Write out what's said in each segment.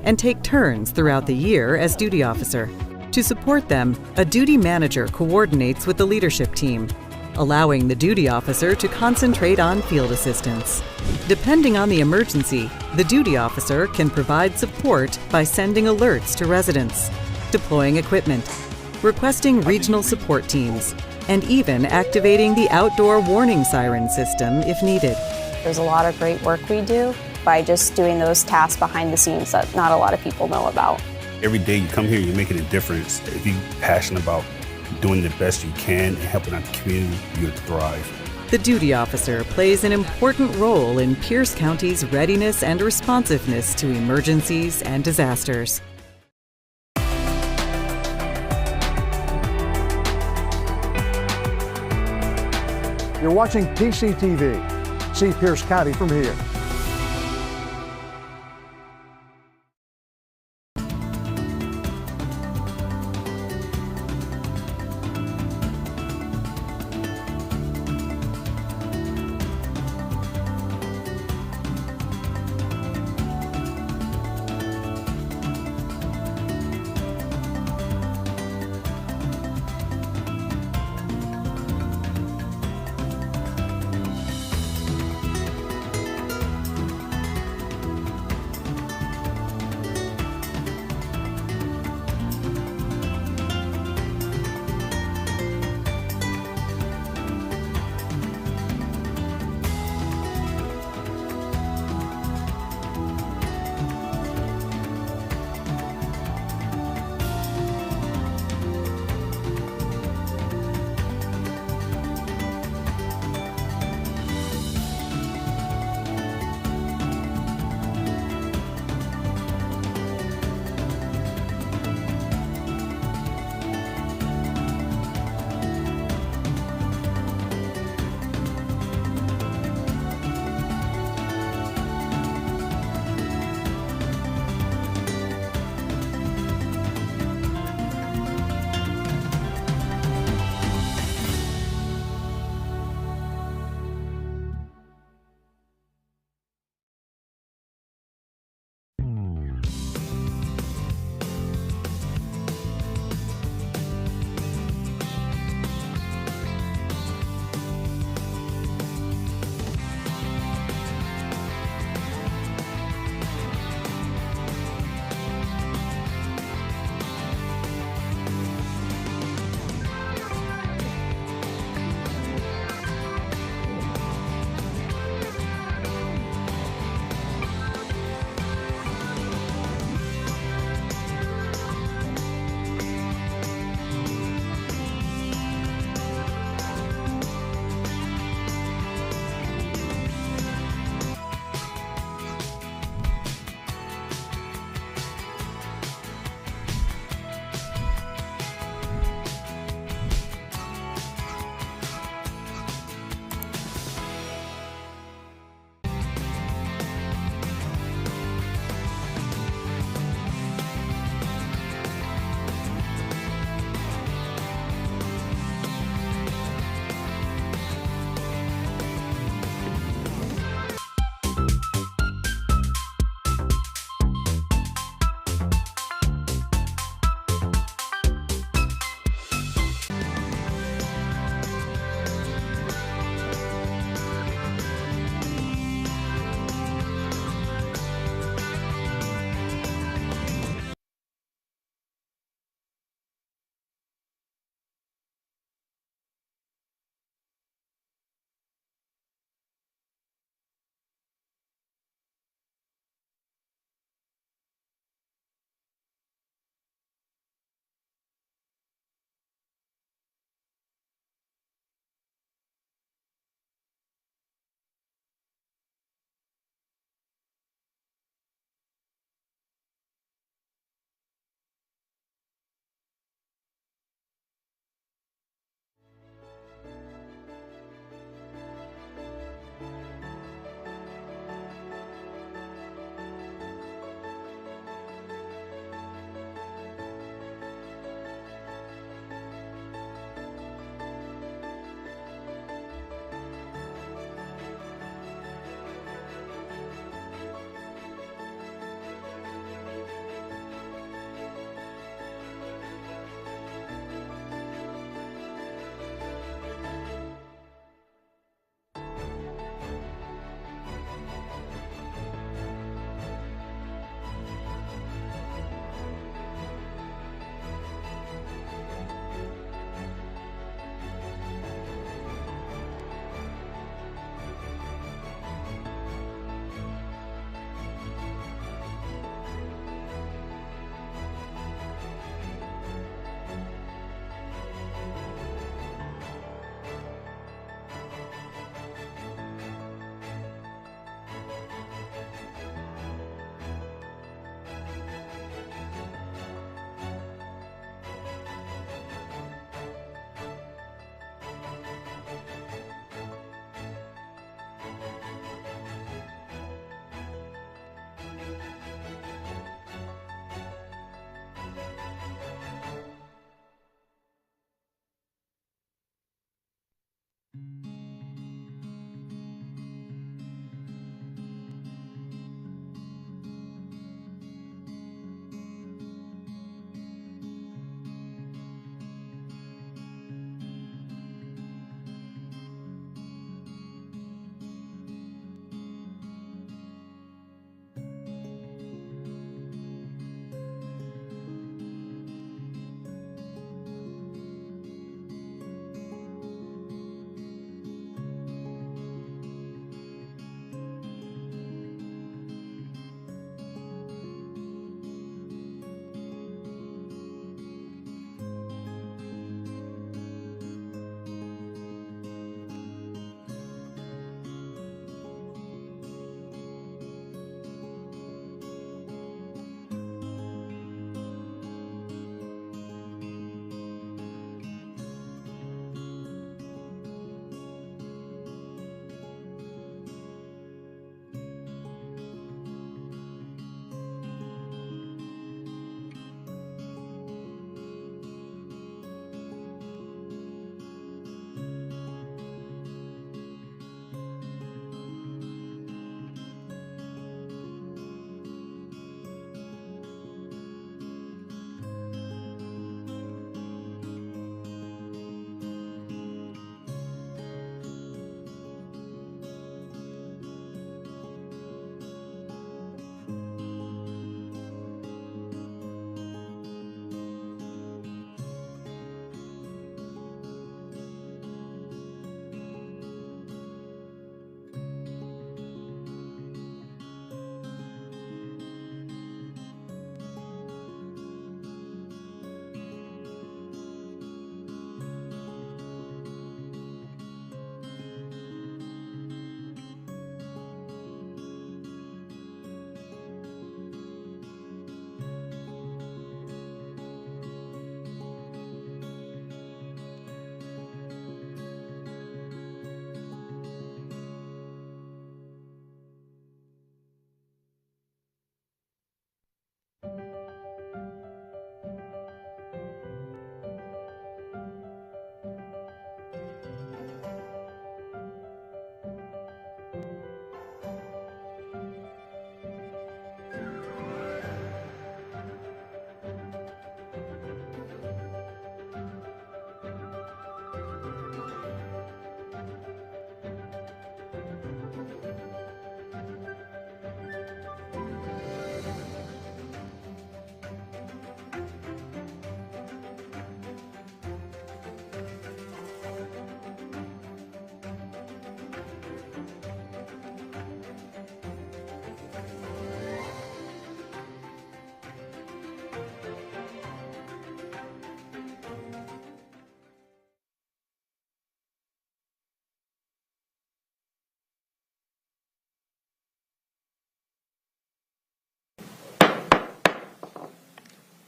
and take turns throughout the year as duty officer. To support them, a duty manager coordinates with the leadership team, allowing the duty officer to concentrate on field assistance. Depending on the emergency, the duty officer can provide support by sending alerts to residents, deploying equipment, requesting regional support teams, and even activating the outdoor warning siren system if needed. There's a lot of great work we do by just doing those tasks behind the scenes that not a lot of people know about. Every day you come here, you're making a difference. If you're passionate about doing the best you can and helping out the community, you'll thrive. The duty officer plays an important role in Pierce County's readiness and responsiveness to emergencies and disasters. You're watching PCTV. See Pierce County from here.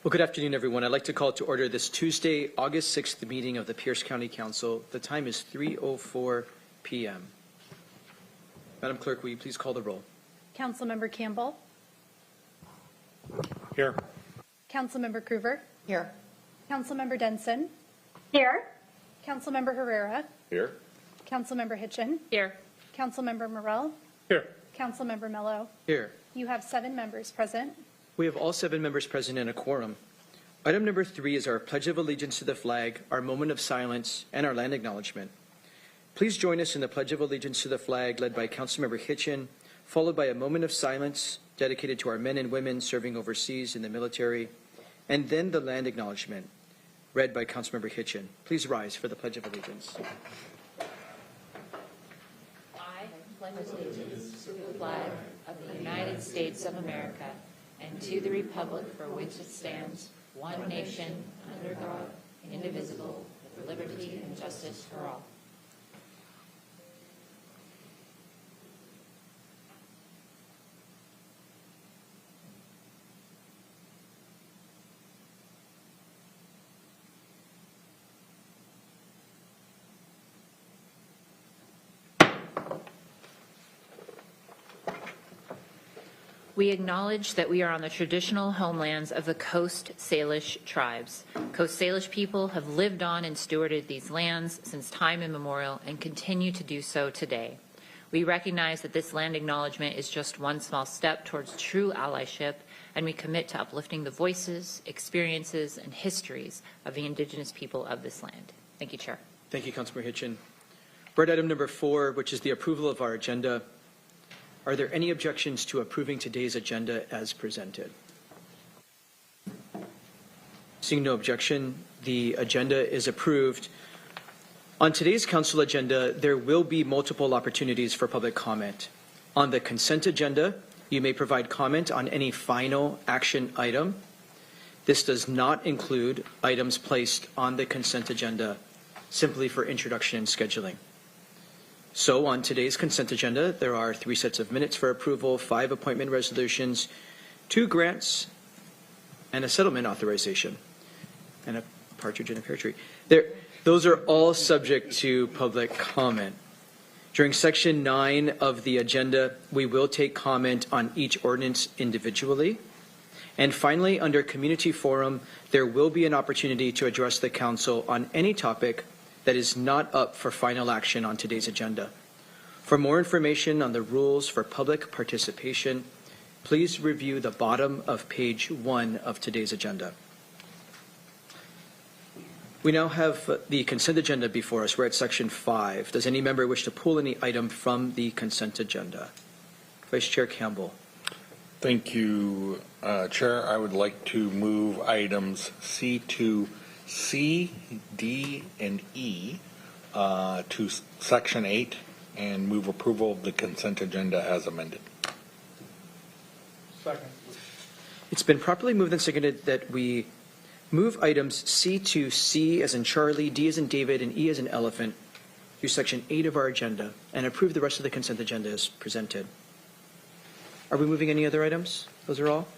Well, good afternoon, everyone. I'd like to call to order this Tuesday, August 6th meeting of the Pierce County Council. The time is 3:04 p.m. Madam Clerk, will you please call the roll? Councilmember Campbell. Here. Councilmember Cruver. Here. Councilmember Denson. Here. Councilmember Herrera. Here. Councilmember Hitchin. Here. Councilmember Morell. Here. Councilmember Mello. Here. You have 7 members present. We have all 7 members present and a quorum. Item number 3 is our Pledge of Allegiance to the flag, our moment of silence, and our land acknowledgement. Please join us in the Pledge of Allegiance to the flag led by Councilmember Hitchin, followed by a moment of silence dedicated to our men and women serving overseas in the military, and then the land acknowledgement read by Councilmember Hitchin. Please rise for the Pledge of Allegiance. I pledge allegiance to the flag of the United States of America and to the republic for which it stands, one nation, under God, indivisible, with liberty and justice for all. We acknowledge that we are on the traditional homelands of the Coast Salish tribes. Coast Salish people have lived on and stewarded these lands since time immemorial and continue to do so today. We recognize that this land acknowledgement is just one small step towards true allyship, and we commit to uplifting the voices, experiences, and histories of the Indigenous people of this land. Thank you, Chair. Thank you, Councilmember Hitchin. Board item number 4, which is the approval of our agenda. Are there any objections to approving today's agenda as presented? Seeing no objection, the agenda is approved. On today's council agenda, there will be multiple opportunities for public comment. On the consent agenda, you may provide comment on any final action item. This does not include items placed on the consent agenda simply for introduction and scheduling. So on today's consent agenda, there are 3 sets of minutes for approval, 5 appointment resolutions, 2 grants, and a settlement authorization, and a partridge in a pear tree. Those are all subject to public comment. During section 9 of the agenda, we will take comment on each ordinance individually. And finally, under community forum, there will be an opportunity to address the council on any topic that is not up for final action on today's agenda. For more information on the rules for public participation, please review the bottom of page 1 of today's agenda. We now have the consent agenda before us. We're at section 5. Does any member wish to pull any item from the consent agenda? Vice Chair Campbell. Thank you, Chair. I would like to move items C2, C, D, and E to section 8 and move approval of the consent agenda as amended. Second. It's been properly moved and seconded that we move items C to C as in Charlie, D as in David, and E as in elephant through section 8 of our agenda and approve the rest of the consent agenda as presented. Are we moving any other items? Those are all?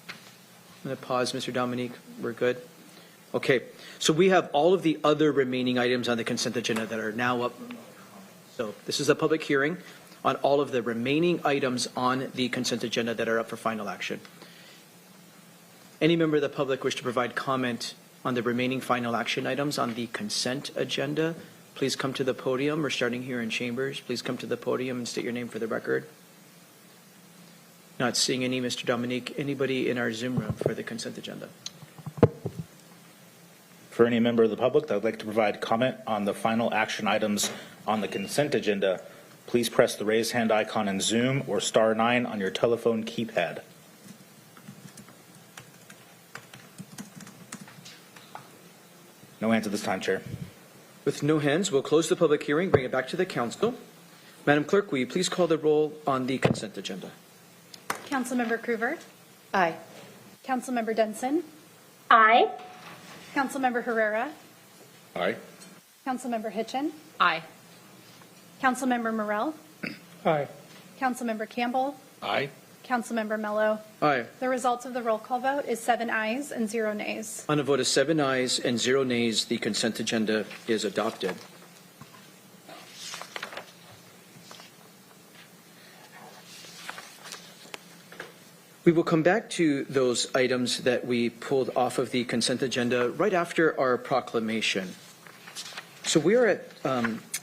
I'm going to pause, Mr. Dominique. We're good? Okay. So we have all of the other remaining items on the consent agenda that are now up. So this is a public hearing on all of the remaining items on the consent agenda that are up for final action. Any member of the public wish to provide comment on the remaining final action items on the consent agenda, please come to the podium. We're starting here in Chambers. Please come to the podium and state your name for the record. Not seeing any, Mr. Dominique. Anybody in our Zoom room for the consent agenda? For any member of the public that would like to provide comment on the final action items on the consent agenda, please press the raise hand icon in Zoom or *9 on your telephone keypad. No hands at this time, Chair. With no hands, we'll close the public hearing, bring it back to the council. Madam Clerk, will you please call the roll on the consent agenda? Councilmember Cruver. Aye. Councilmember Denson. Aye. Councilmember Herrera. Aye. Councilmember Hitchin. Aye. Councilmember Morell. Aye. Councilmember Campbell. Aye. Councilmember Mello. Aye. The results of the roll call vote is 7 ayes and 0 nays. On a vote of 7 ayes and 0 nays, the consent agenda is adopted. We will come back to those items that we pulled off of the consent agenda right after our proclamation. So we are at,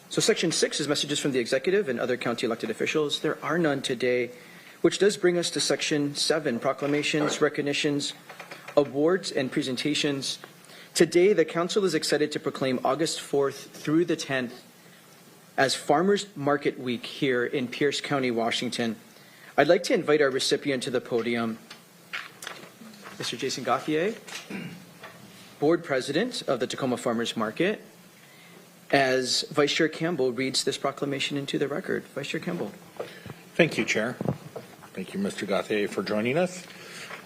Section 6 is messages from the executive and other county elected officials. There are none today, which does bring us to Section 7, proclamations, recognitions, awards, and presentations. Today, the council is excited to proclaim August 4th through the 10th as Farmers Market Week here in Pierce County, Washington. I'd like to invite our recipient to the podium, Mr. Jason Gauthier, Board President of the Tacoma Farmers Market, as Vice Chair Campbell reads this proclamation into the record. Vice Chair Campbell. Thank you, Chair. Thank you, Mr. Gauthier, for joining us.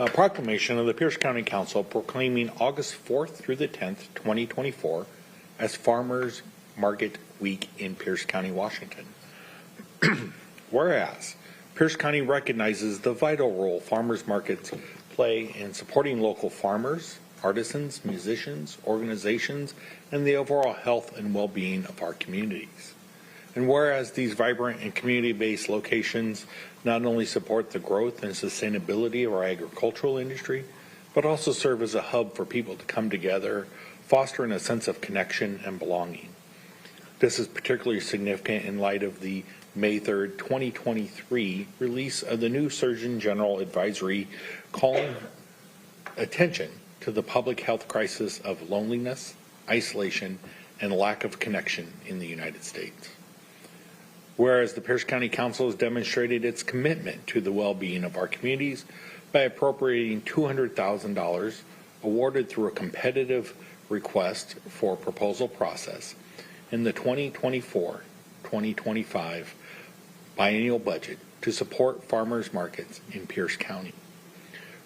A proclamation of the Pierce County Council proclaiming August 4th through the 10th, 2024 as Farmers Market Week in Pierce County, Washington. Whereas Pierce County recognizes the vital role farmers markets play in supporting local farmers, artisans, musicians, organizations, and the overall health and well-being of our communities. And whereas these vibrant and community-based locations not only support the growth and sustainability of our agricultural industry, but also serve as a hub for people to come together, fostering a sense of connection and belonging. This is particularly significant in light of the May 3rd, 2023 release of the new Surgeon General Advisory calling attention to the public health crisis of loneliness, isolation, and lack of connection in the United States. Whereas the Pierce County Council has demonstrated its commitment to the well-being of our communities by appropriating $200,000 awarded through a competitive request for proposal process in the 2024-2025 biennial budget to support farmers markets in Pierce County.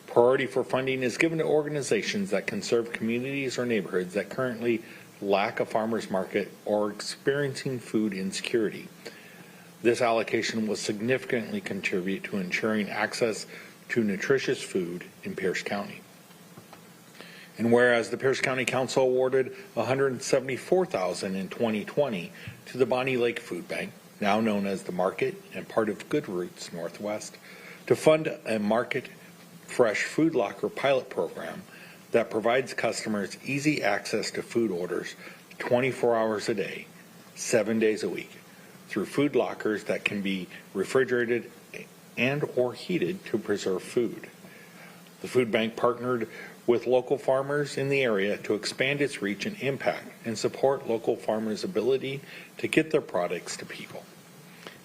Priority for funding is given to organizations that can serve communities or neighborhoods that currently lack a farmers market or are experiencing food insecurity. This allocation will significantly contribute to ensuring access to nutritious food in Pierce County. And whereas the Pierce County Council awarded $174,000 in 2020 to the Bonnie Lake Food Bank, now known as the Market and part of Good Roots Northwest, to fund a Market Fresh Food Locker pilot program that provides customers easy access to food orders 24 hours a day, 7 days a week, through food lockers that can be refrigerated and or heated to preserve food. The food bank partnered with local farmers in the area to expand its reach and impact and support local farmers' ability to get their products to people.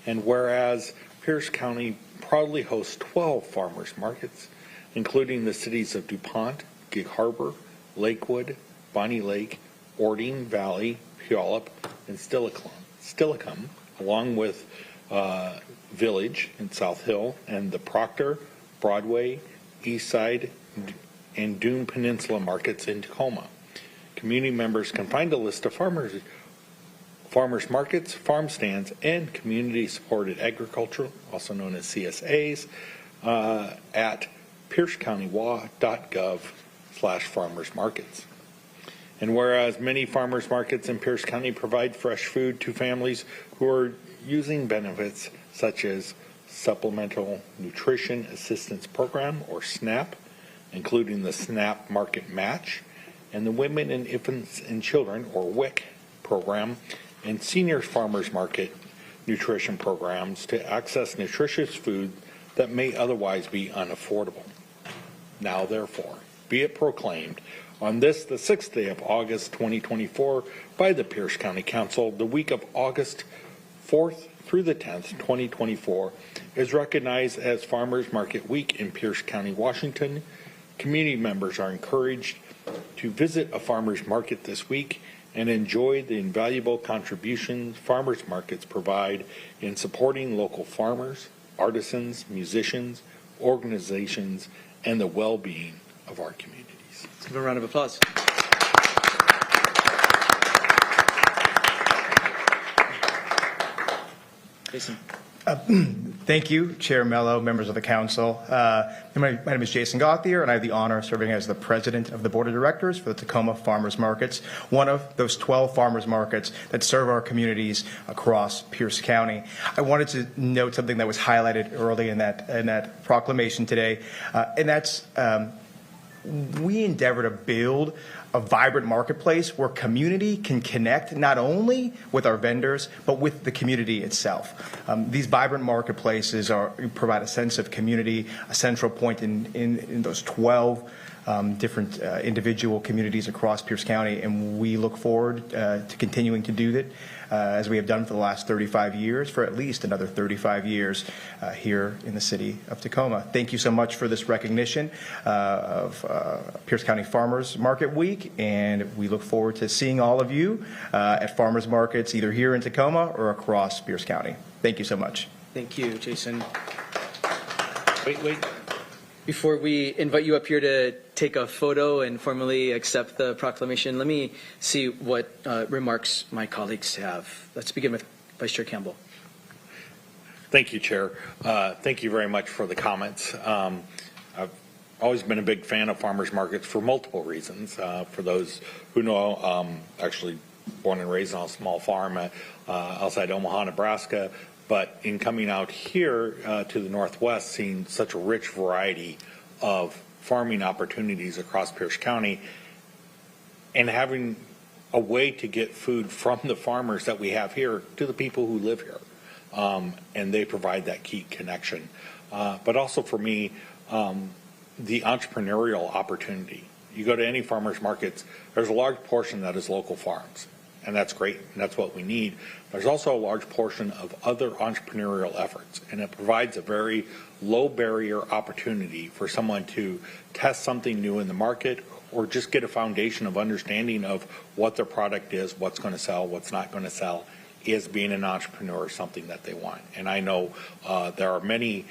And whereas Pierce County proudly hosts 12 farmers markets, including the cities of DuPont, Gig Harbor, Lakewood, Bonnie Lake, Ording Valley, Puyallup, and Steilacoom, along with Village in South Hill, and the Proctor, Broadway, Eastside, and Dune Peninsula markets in Tacoma. Community members can find a list of farmers markets, farm stands, and community-supported agriculture, also known as CSAs, at piercecountywa.gov/farmersmarkets. And whereas many farmers markets in Pierce County provide fresh food to families who are using benefits such as Supplemental Nutrition Assistance Program, or SNAP, including the SNAP Market Match, and the Women and Infants and Children, or WIC program, and Senior Farmers Market nutrition programs to access nutritious food that may otherwise be unaffordable. Now, therefore, be it proclaimed on this, the 6th day of August 2024, by the Pierce County Council, the week of August 4th through the 10th, 2024, is recognized as Farmers Market Week in Pierce County, Washington. Community members are encouraged to visit a farmers market this week and enjoy the invaluable contributions farmers markets provide in supporting local farmers, artisans, musicians, organizations, and the well-being of our communities. Let's give a round of applause. Jason. Thank you, Chair Mello, members of the council. My name is Jason Gauthier, and I have the honor of serving as the president of the board of directors for the Tacoma Farmers Markets, one of those 12 farmers markets that serve our communities across Pierce County. I wanted to note something that was highlighted early in that proclamation today, and that's we endeavor to build a vibrant marketplace where community can connect not only with our vendors, but with the community itself. These vibrant marketplaces provide a sense of community, a central point in those 12 different individual communities across Pierce County, and we look forward to continuing to do that as we have done for the last 35 years, for at least another 35 years here in the city of Tacoma. Thank you so much for this recognition of Pierce County Farmers Market Week, and we look forward to seeing all of you at farmers markets either here in Tacoma or across Pierce County. Thank you so much. Thank you, Jason. Wait. Before we invite you up here to take a photo and formally accept the proclamation, let me see what remarks my colleagues have. Let's begin with Vice Chair Campbell. Thank you, Chair. Thank you very much for the comments. I've always been a big fan of farmers markets for multiple reasons. For those who know, actually born and raised on a small farm outside Omaha, Nebraska. But in coming out here to the Northwest, seeing such a rich variety of farming opportunities across Pierce County and having a way to get food from the farmers that we have here to the people who live here. And they provide that key connection. But also for me, the entrepreneurial opportunity. You go to any farmers markets, there's a large portion that is local farms. And that's great, and that's what we need. There's also a large portion of other entrepreneurial efforts, and it provides a very low barrier opportunity for someone to test something new in the market or just get a foundation of understanding of what their product is, what's going to sell, what's not going to sell. Is being an entrepreneur something that they want? And I know there are many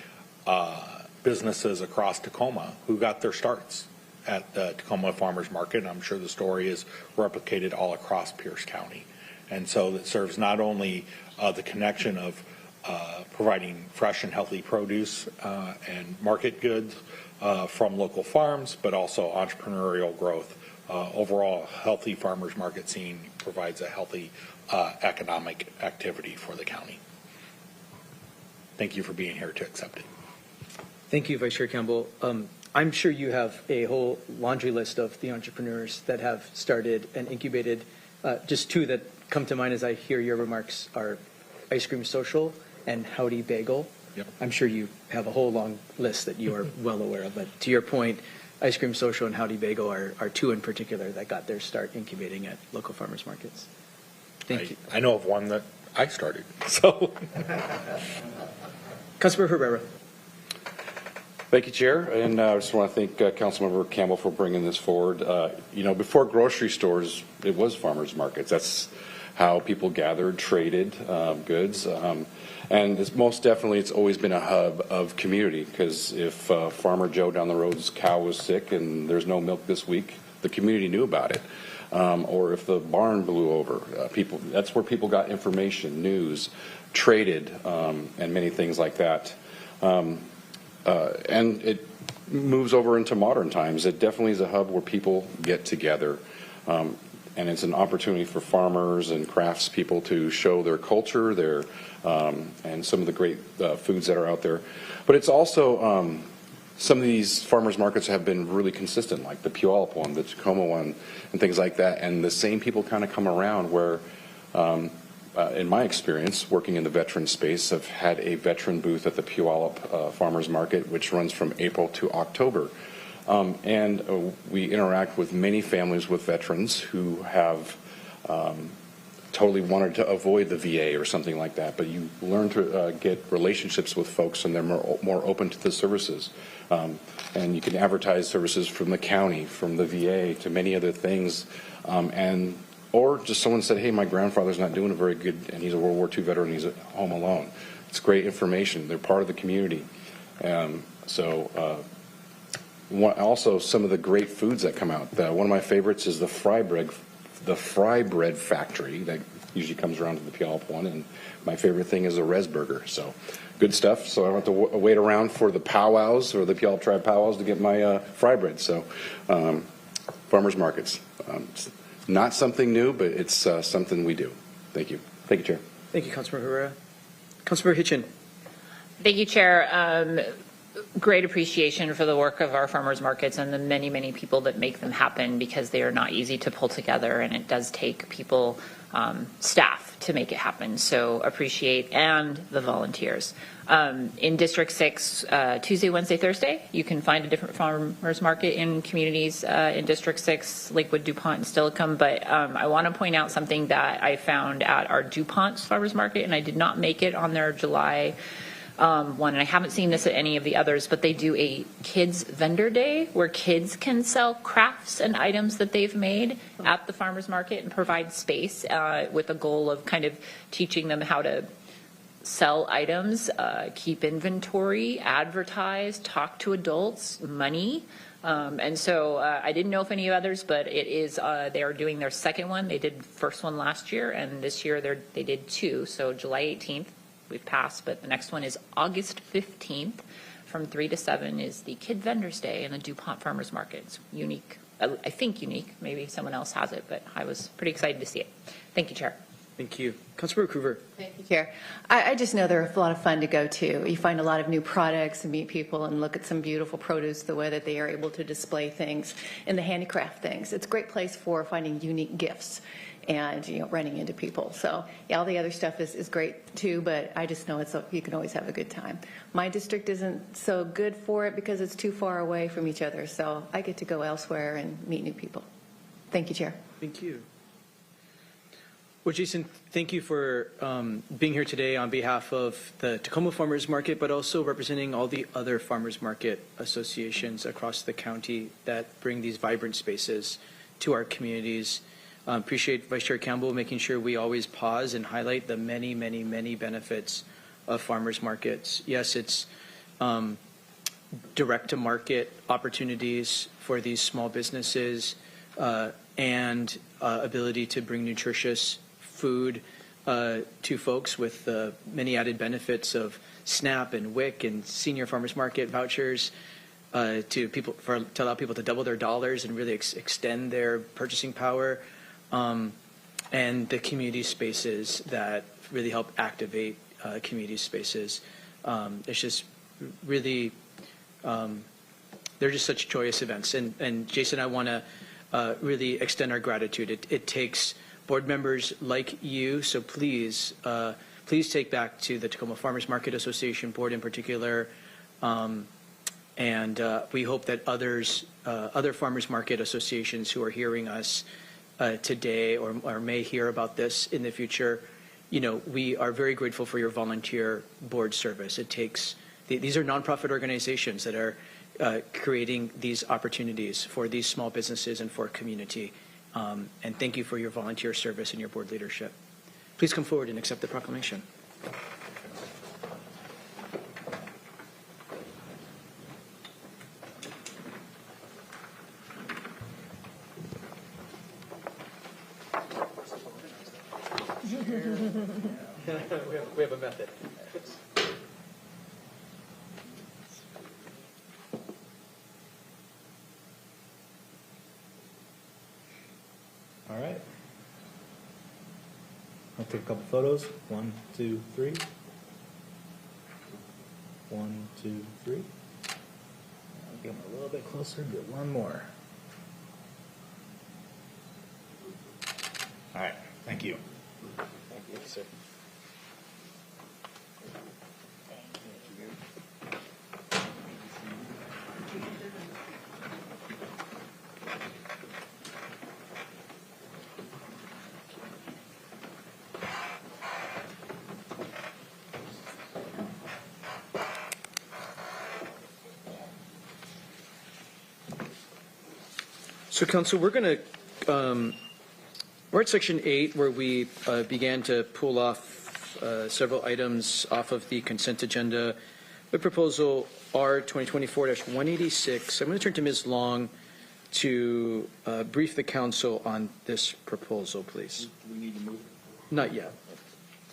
businesses across Tacoma who got their starts at the Tacoma Farmers Market, and I'm sure the story is replicated all across Pierce County. And so it serves not only the connection of providing fresh and healthy produce and market goods from local farms, but also entrepreneurial growth. Overall, healthy farmers market scene provides a healthy economic activity for the county. Thank you for being here to accept it. Thank you, Vice Chair Campbell. I'm sure you have a whole laundry list of the entrepreneurs that have started and incubated. Just two that come to mind as I hear your remarks are Ice Cream Social and Howdy Bagel. Yep. I'm sure you have a whole long list that you are well aware of, but to your point, Ice Cream Social and Howdy Bagel are two in particular that got their start incubating at local farmers markets. Thank you. I know of one that I started, so. Councilmember Herrera. Thank you, Chair, and I just want to thank Councilmember Campbell for bringing this forward. Before grocery stores, it was farmers markets. That's how people gathered, traded goods, and most definitely it's always been a hub of community, because if Farmer Joe down the road's cow was sick and there's no milk this week, the community knew about it. Or if the barn blew over, that's where people got information, news, traded, and many things like that. And it moves over into modern times. It definitely is a hub where people get together. And it's an opportunity for farmers and craftspeople to show their culture, and some of the great foods that are out there. But it's also, some of these farmers markets have been really consistent, like the Puyallup one, the Tacoma one, and things like that. And the same people kind of come around where, in my experience, working in the veteran space, I've had a veteran booth at the Puyallup Farmers Market, which runs from April to October. And we interact with many families with veterans who have totally wanted to avoid the VA or something like that, but you learn to get relationships with folks, and they're more open to the services. And you can advertise services from the county, from the VA, to many other things. Or just someone said, hey, my grandfather's not doing it very good, and he's a World War II veteran, and he's at home alone. It's great information. They're part of the community. Also, some of the great foods that come out. One of my favorites is the fry bread the fry bread factory that usually comes around to the Puyallup one, and my favorite thing is a res burger. So good stuff. So I don't have to wait around for the powwows or the Puyallup Tribe powwows to get my fry bread. So farmers markets, it's not something new, but it's something we do. Thank you. Thank you, Chair. Thank you, Councilmember Herrera. Councilmember Hitchin. Thank you, Chair. Great appreciation for the work of our farmers markets and the many, many people that make them happen, because they are not easy to pull together, and it does take people, staff, to make it happen. So appreciate, and the volunteers. In District 6, Tuesday, Wednesday, Thursday, you can find a different farmers market in communities in District 6, Lakewood, DuPont, and Stillicum. But I want to point out something that I found at our DuPont farmers market, and I did not make it on their July one, and I haven't seen this at any of the others, but they do a kids vendor day where kids can sell crafts and items that they've made at the farmers market and provide space with a goal of kind of teaching them how to sell items, keep inventory, advertise, talk to adults, money. And so I didn't know if any others, but it is, they are doing their second one. They did the first one last year, and this year they did two. So July 18th. We've passed, but the next one is August 15th from 3 to 7 is the Kid Vendors Day in the DuPont Farmers Market. It's unique. I think unique. Maybe someone else has it, but I was pretty excited to see it. Thank you, Chair. Thank you. Councilmember Coover. Thank you, Chair. I just know they're a lot of fun to go to. You find a lot of new products and meet people and look at some beautiful produce, the way that they are able to display things and the handicraft things. It's a great place for finding unique gifts and, you know, running into people. So yeah, all the other stuff is great too, but I just know you can always have a good time. My district isn't so good for it because it's too far away from each other, so I get to go elsewhere and meet new people. Thank you, Chair. Thank you. Well, Jason, thank you for being here today on behalf of the Tacoma Farmers Market, but also representing all the other farmers market associations across the county that bring these vibrant spaces to our communities. Appreciate Vice Chair Campbell making sure we always pause and highlight the many, many, many benefits of farmers markets. Yes, it's direct to market opportunities for these small businesses and ability to bring nutritious food to folks with many added benefits of SNAP and WIC and senior farmers market vouchers to allow people to double their dollars and really extend their purchasing power. And the community spaces that really help activate community spaces. It's just really, they're just such joyous events. And Jason, I want to really extend our gratitude. It takes board members like you, so please take back to the Tacoma Farmers Market Association board in particular, and we hope that other farmers market associations who are hearing us today or may hear about this in the future, you know, we are very grateful for your volunteer board service. It takes, these are nonprofit organizations that are creating these opportunities for these small businesses and for community. And thank you for your volunteer service and your board leadership. Please come forward and accept the proclamation. we have a method. All right. I'll take a couple photos. 1, 2, 3. 1, 2, 3. I'll get them a little bit closer. Get one more. All right. Thank you. Thank you, sir. So, Council, we're going to, we're at Section 8, where we began to pull off several items off of the consent agenda. The proposal R 2024-186. I'm going to turn to Ms. Long to brief the council on this proposal, please. Do we need to move? Not yet.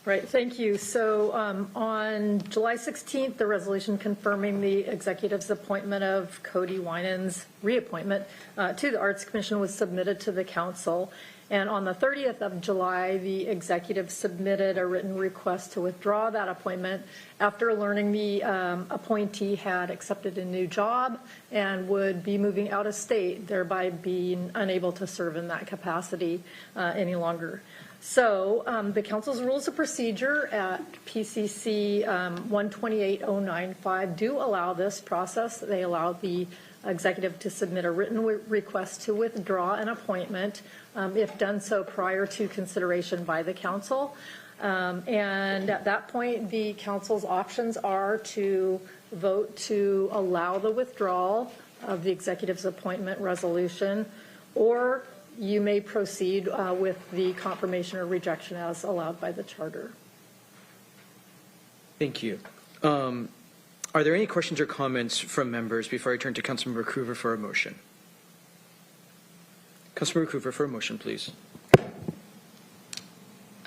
Right, thank you. So on July 16th, the resolution confirming the executive's appointment of Cody Winans' reappointment to the Arts Commission was submitted to the council. And on the 30th of July, the executive submitted a written request to withdraw that appointment after learning the appointee had accepted a new job and would be moving out of state, thereby being unable to serve in that capacity any longer. So the council's rules of procedure at PCC 128095 do allow this process. They allow the executive to submit a written request to withdraw an appointment if done so prior to consideration by the council. And at that point, the council's options are to vote to allow the withdrawal of the executive's appointment resolution, or you may proceed with the confirmation or rejection as allowed by the charter. Thank you. Are there any questions or comments from members before I turn to Councilmember Cruver for a motion? Councilmember Cruver for a motion, please.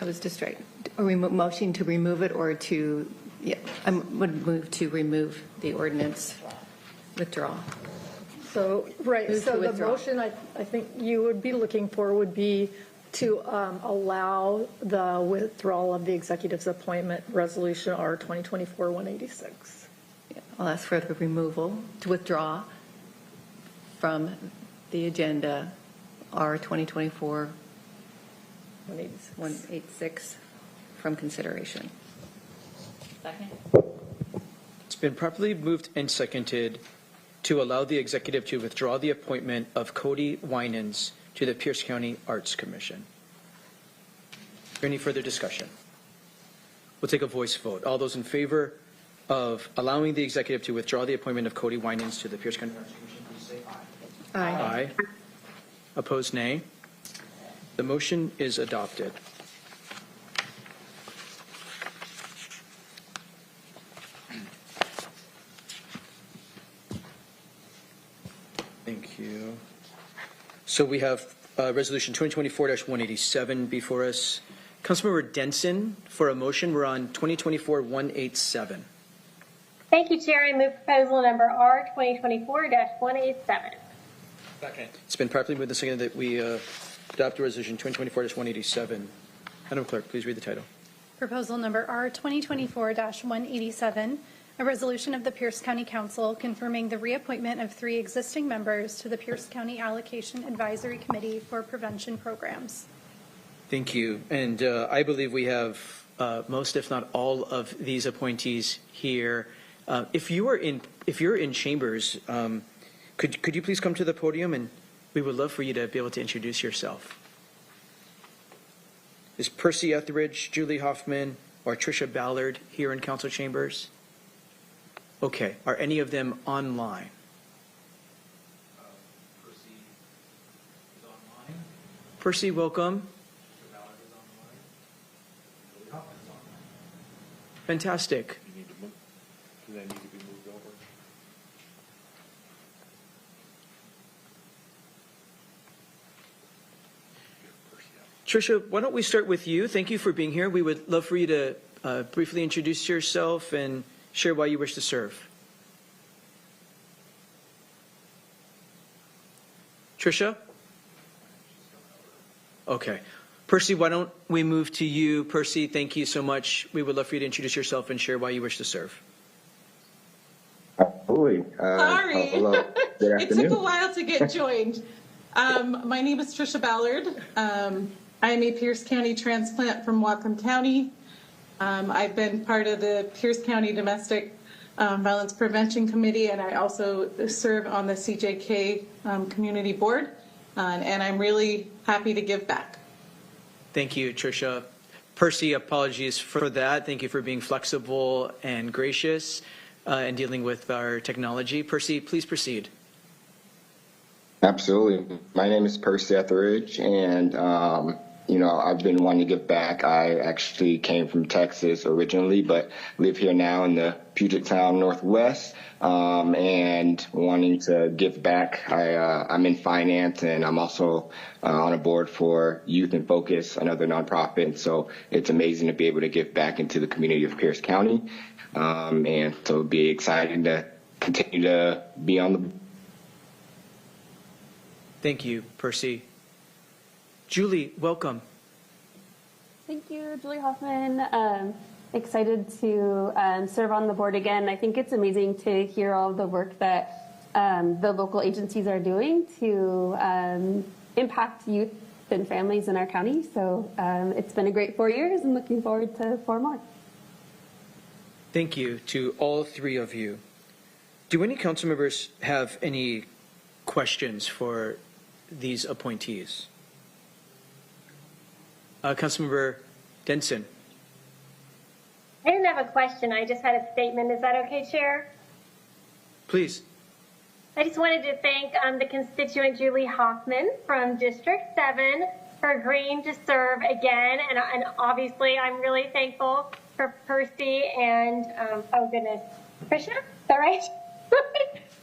I was distracted. Are we motioning to remove it or to, yeah, I would move to remove the ordinance withdrawal. So, right, Move to so the withdraw. motion I think you would be looking for would be to allow the withdrawal of the executive's appointment resolution R 2024-186. Yeah, I'll ask for the removal, to withdraw from the agenda R 2024-186 from consideration. Second. It's been properly moved and seconded to allow the executive to withdraw the appointment of Cody Winans to the Pierce County Arts Commission. Is there any further discussion? We'll take a voice vote. All those in favor of allowing the executive to withdraw the appointment of Cody Winans to the Pierce County Arts Commission, please say aye. Aye. Aye. Opposed, nay. The motion is adopted. Thank you. So we have Resolution 2024-187 before us. Councilmember Denson for a motion. We're on 2024-187. Thank you, Chair. I move proposal number R 2024-187. Second. It's been properly moved and seconded that we adopt Resolution 2024-187. Madam Clerk, please read the title. Proposal number R 2024-187, a resolution of the Pierce County Council confirming the reappointment of 3 existing members to the Pierce County Allocation Advisory Committee for Prevention Programs. Thank you. And I believe we have most, if not all, of these appointees here. If you're in chambers, could you please come to the podium, and we would love for you to be able to introduce yourself. Is Percy Etheridge, Julie Hoffman, or Tricia Ballard here in council chambers? Okay. Are any of them online? Percy is online. Percy, welcome. Tricia Ballard is online. Julie Hoffman is online. Fantastic. You need to move. Do they need to be moved over? Tricia, why don't we start with you? Thank you for being here. We would love for you to briefly introduce yourself and share why you wish to serve. Tricia? Okay. Percy, why don't we move to you? Percy, thank you so much. We would love for you to introduce yourself and share why you wish to serve. Absolutely. Sorry. Hello. Good It afternoon. took a while to get joined. My name is Tricia Ballard. I am a Pierce County transplant from Whatcom County. I've been part of the Pierce County Domestic Violence Prevention Committee, and I also serve on the CJK Community Board, and I'm really happy to give back. Thank you, Tricia. Percy, apologies for that. Thank you for being flexible and gracious and dealing with our technology. Percy, please proceed. Absolutely. My name is Percy Etheridge, and I've been wanting to give back. I actually came from Texas originally, but live here now in the Puget Sound Northwest, and wanting to give back. I'm in finance, and I'm also on a board for Youth in Focus, another nonprofit. And so it's amazing to be able to give back into the community of Pierce County, and so it'll be exciting to continue to be on the. Thank you, Percy. Julie, welcome. Thank you, Julie Hoffman. Excited to serve on the board again. I think it's amazing to hear all of the work that the local agencies are doing to impact youth and families in our county. So it's been a great 4 years and looking forward to 4 more. Thank you to all 3 of you. Do any council members have any questions for these appointees? Councilmember Denson. I didn't have a question. I just had a statement. Is that okay, Chair? Please. I just wanted to thank the constituent Julie Hoffman from District 7 for agreeing to serve again. And obviously, I'm really thankful for Percy and, oh goodness, Tricia? Is that right?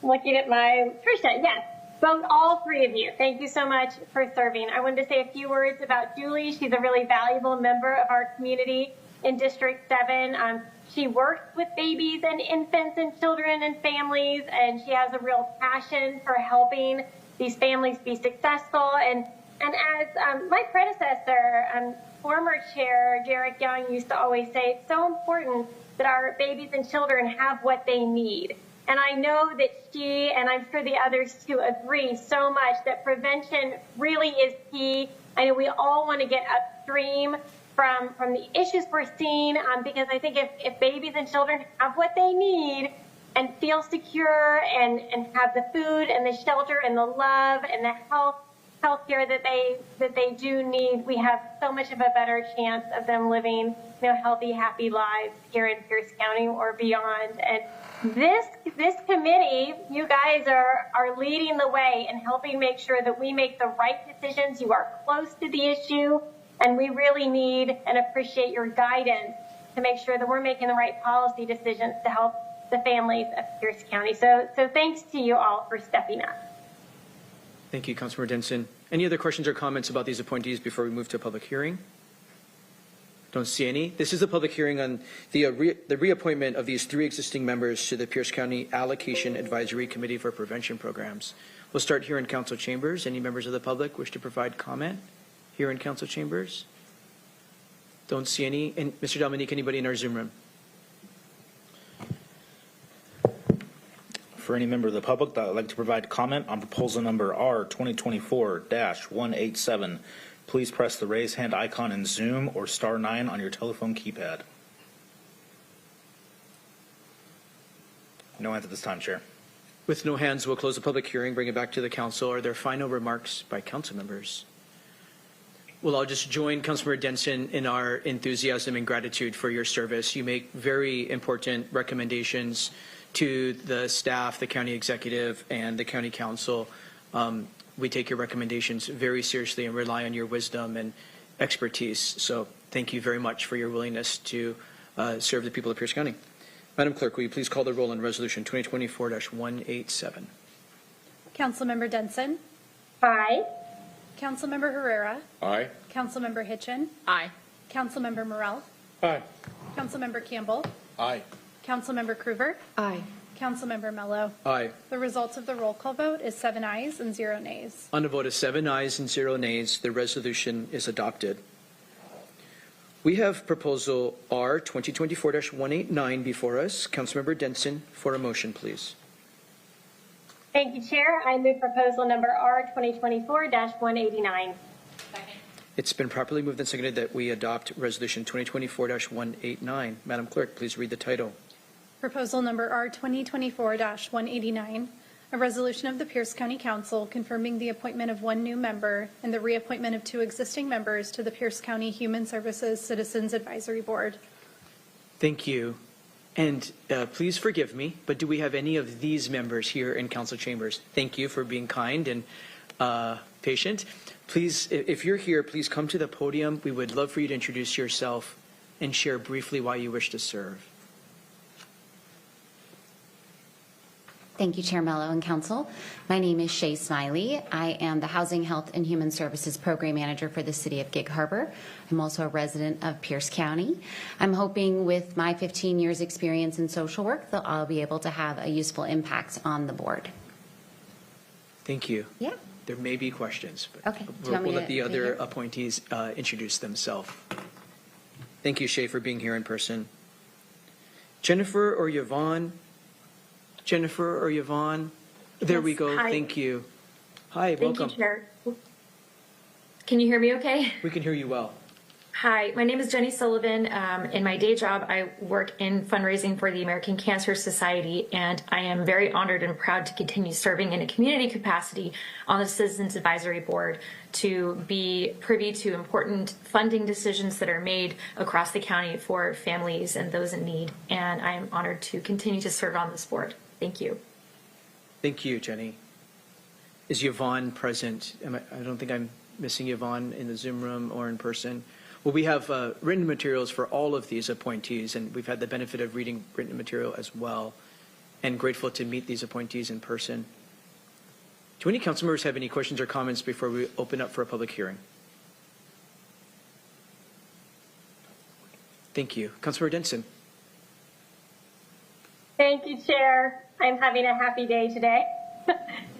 Looking at my, Tricia, yes. Both, all 3 of you, thank you so much for serving. I wanted to say a few words about Julie. She's a really valuable member of our community in District 7. She works with babies and infants and children and families, and she has a real passion for helping these families be successful. And as my predecessor, former chair, Jarek Young, used to always say, it's so important that our babies and children have what they need. And I know that she, and I'm sure the others too, agree so much that prevention really is key. I know we all want to get upstream from the issues we're seeing, because I think if babies and children have what they need and feel secure and have the food and the shelter and the love and the health care that they do need, we have so much of a better chance of them living, healthy, happy lives here in Pierce County or beyond. And this committee, you guys are leading the way in helping make sure that we make the right decisions. You are close to the issue, and we really need and appreciate your guidance to make sure that we're making the right policy decisions to help the families of Pierce County. So thanks to you all for stepping up. Thank you, Councilmember Denson. Any other questions or comments about these appointees before we move to a public hearing? Don't see any. This is a public hearing on the reappointment of these 3 existing members to the Pierce County Allocation Advisory Committee for Prevention Programs. We'll start here in council chambers. Any members of the public wish to provide comment here in council chambers? Don't see any. And Mr. Dominique, anybody in our Zoom room? For any member of the public that would like to provide comment on proposal number R 2024-187, please press the raise hand icon in Zoom or *9 on your telephone keypad. No hands at this time, Chair. With no hands, we'll close the public hearing, bring it back to the council. Are there final remarks by council members? Well, I'll just join Councilmember Denson in our enthusiasm and gratitude for your service. You make very important recommendations to the staff, the county executive, and the county council. We take your recommendations very seriously and rely on your wisdom and expertise. So thank you very much for your willingness to serve the people of Pierce County. Madam Clerk, will you please call the roll on Resolution 2024-187? Councilmember Denson. Aye. Councilmember Herrera. Aye. Councilmember Hitchin. Aye. Councilmember Morell. Aye. Councilmember Campbell. Aye. Councilmember Krueger. Aye. Councilmember Mello. Aye. The results of the roll call vote is 7 ayes and 0 nays. On a vote of 7 ayes and 0 nays, the resolution is adopted. We have proposal R 2024-189 before us. Councilmember Denson, for a motion, please. Thank you, Chair. I move proposal number R 2024-189. It's been properly moved and seconded that we adopt Resolution 2024-189. Madam Clerk, please read the title. Proposal number R 2024-189, a resolution of the Pierce County Council confirming the appointment of 1 new member and the reappointment of 2 existing members to the Pierce County Human Services Citizens Advisory Board. Thank you. And please forgive me, but do we have any of these members here in council chambers? Thank you for being kind and patient. Please, if you're here, please come to the podium. We would love for you to introduce yourself and share briefly why you wish to serve. Thank you, Chair Mello and Council. My name is Shay Smiley. I am the Housing, Health, and Human Services Program Manager for the City of Gig Harbor. I'm also a resident of Pierce County. I'm hoping with my 15 years experience in social work that I'll be able to have a useful impact on the board. Thank you. Yeah. There may be questions, but okay. we'll let the other appointees introduce themselves. Thank you, Shay, for being here in person. Jennifer or Yvonne? Jennifer or Yvonne? There yes, we go. hi. Thank you. Hi, welcome. Thank you, Chair. Can you hear me okay? We can hear you well. Hi, my name is Jenny Sullivan. In my day job, I work in fundraising for the American Cancer Society, and I am very honored and proud to continue serving in a community capacity on the Citizens Advisory Board to be privy to important funding decisions that are made across the county for families and those in need. And I am honored to continue to serve on this board. Thank you. Thank you, Jenny. Is Yvonne present? I don't think I'm missing Yvonne in the Zoom room or in person. Well, we have written materials for all of these appointees, and we've had the benefit of reading written material as well, and grateful to meet these appointees in person. Do any council members have any questions or comments before we open up for a public hearing? Thank you. Councilmember Denson. Thank you, Chair. I'm having a happy day today.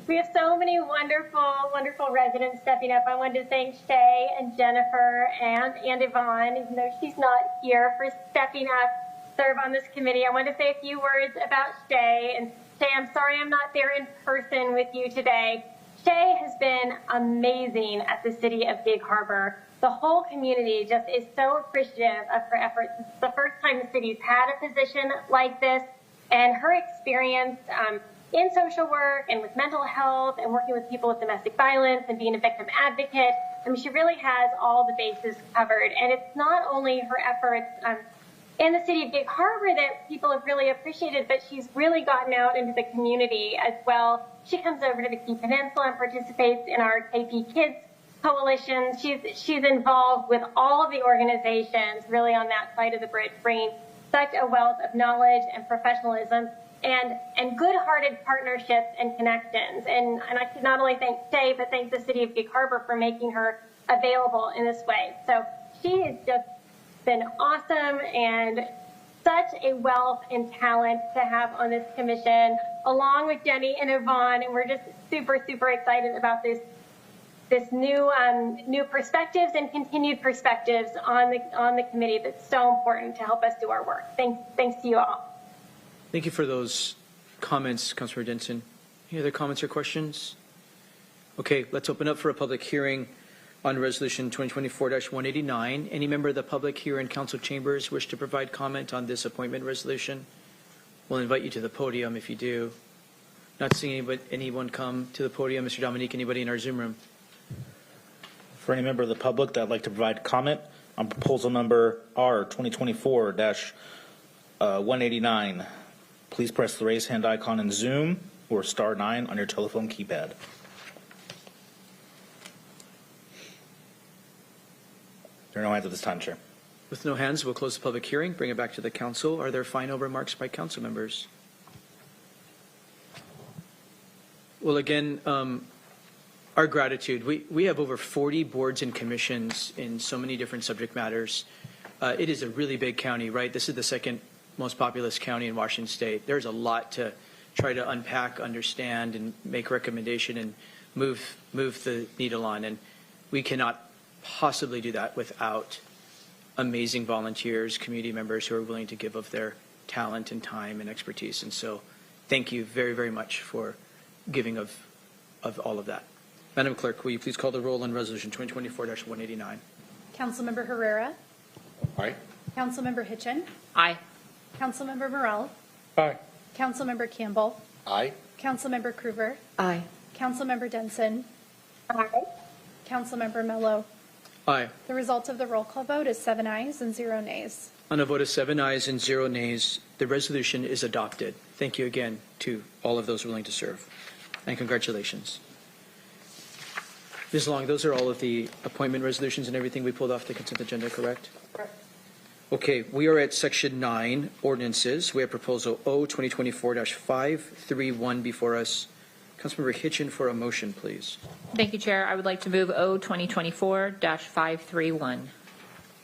We have so many wonderful, wonderful residents stepping up. I wanted to thank Shay and Jennifer and Yvonne, even though she's not here, for stepping up, serve on this committee. I want to say a few words about Shay. And Shay, I'm sorry I'm not there in person with you today. Shay has been amazing at the City of Gig Harbor. The whole community just is so appreciative of her efforts. It's the first time the city's had a position like this, and her experience in social work and with mental health and working with people with domestic violence and being a victim advocate. I mean, she really has all the bases covered. And it's not only her efforts in the City of Gig Harbor that people have really appreciated, but she's really gotten out into the community as well. She comes over to the Key Peninsula and participates in our KP Kids Coalition. She's involved with all of the organizations really on that side of the bridge, bringing such a wealth of knowledge and professionalism and good-hearted partnerships and connections. And I should not only thank Shay, but thank the City of Gig Harbor for making her available in this way. So she has just been awesome and such a wealth and talent to have on this commission, along with Jenny and Yvonne. And we're just super, super excited about this new perspectives and continued perspectives on the committee that's so important to help us do our work. Thanks to you all. Thank you for those comments, Councilor Denson. Any other comments or questions? Okay, let's open up for a public hearing on Resolution 2024-189. Any member of the public here in council chambers wish to provide comment on this appointment resolution? We'll invite you to the podium if you do. Not seeing anyone come to the podium. Mr. Dominique, anybody in our Zoom room? For any member of the public that would like to provide comment on proposal number R 2024-189, please press the raise hand icon in Zoom or *9 on your telephone keypad. There are no hands at this time, Chair. With no hands, we'll close the public hearing, bring it back to the council. Are there final remarks by council members? Well, again, our gratitude. We have over 40 boards and commissions in so many different subject matters. It is a really big county, right? This is the second most populous county in Washington State. There's a lot to try to unpack, understand, and make recommendation and move the needle on. And we cannot possibly do that without amazing volunteers, community members who are willing to give of their talent and time and expertise. And so thank you very, very much for giving of all of that. Madam Clerk, will you please call the roll on Resolution 2024-189? Councilmember Herrera. Aye. Councilmember Hitchin. Aye. Councilmember Morrell. Aye. Councilmember Campbell. Aye. Councilmember Krueger. Aye. Councilmember Denson. Aye. Councilmember Mello. Aye. The result of the roll call vote is 7 ayes and 0 nays. On a vote of 7 ayes and 0 nays, the resolution is adopted. Thank you again to all of those willing to serve. And congratulations. Ms. Long, those are all of the appointment resolutions and everything we pulled off the consent agenda, correct? Correct. Okay, we are at Section 9, Ordinances. We have Proposal O 2024-531 before us. Councilmember Hitchin for a motion, please. Thank you, Chair. I would like to move O 2024-531.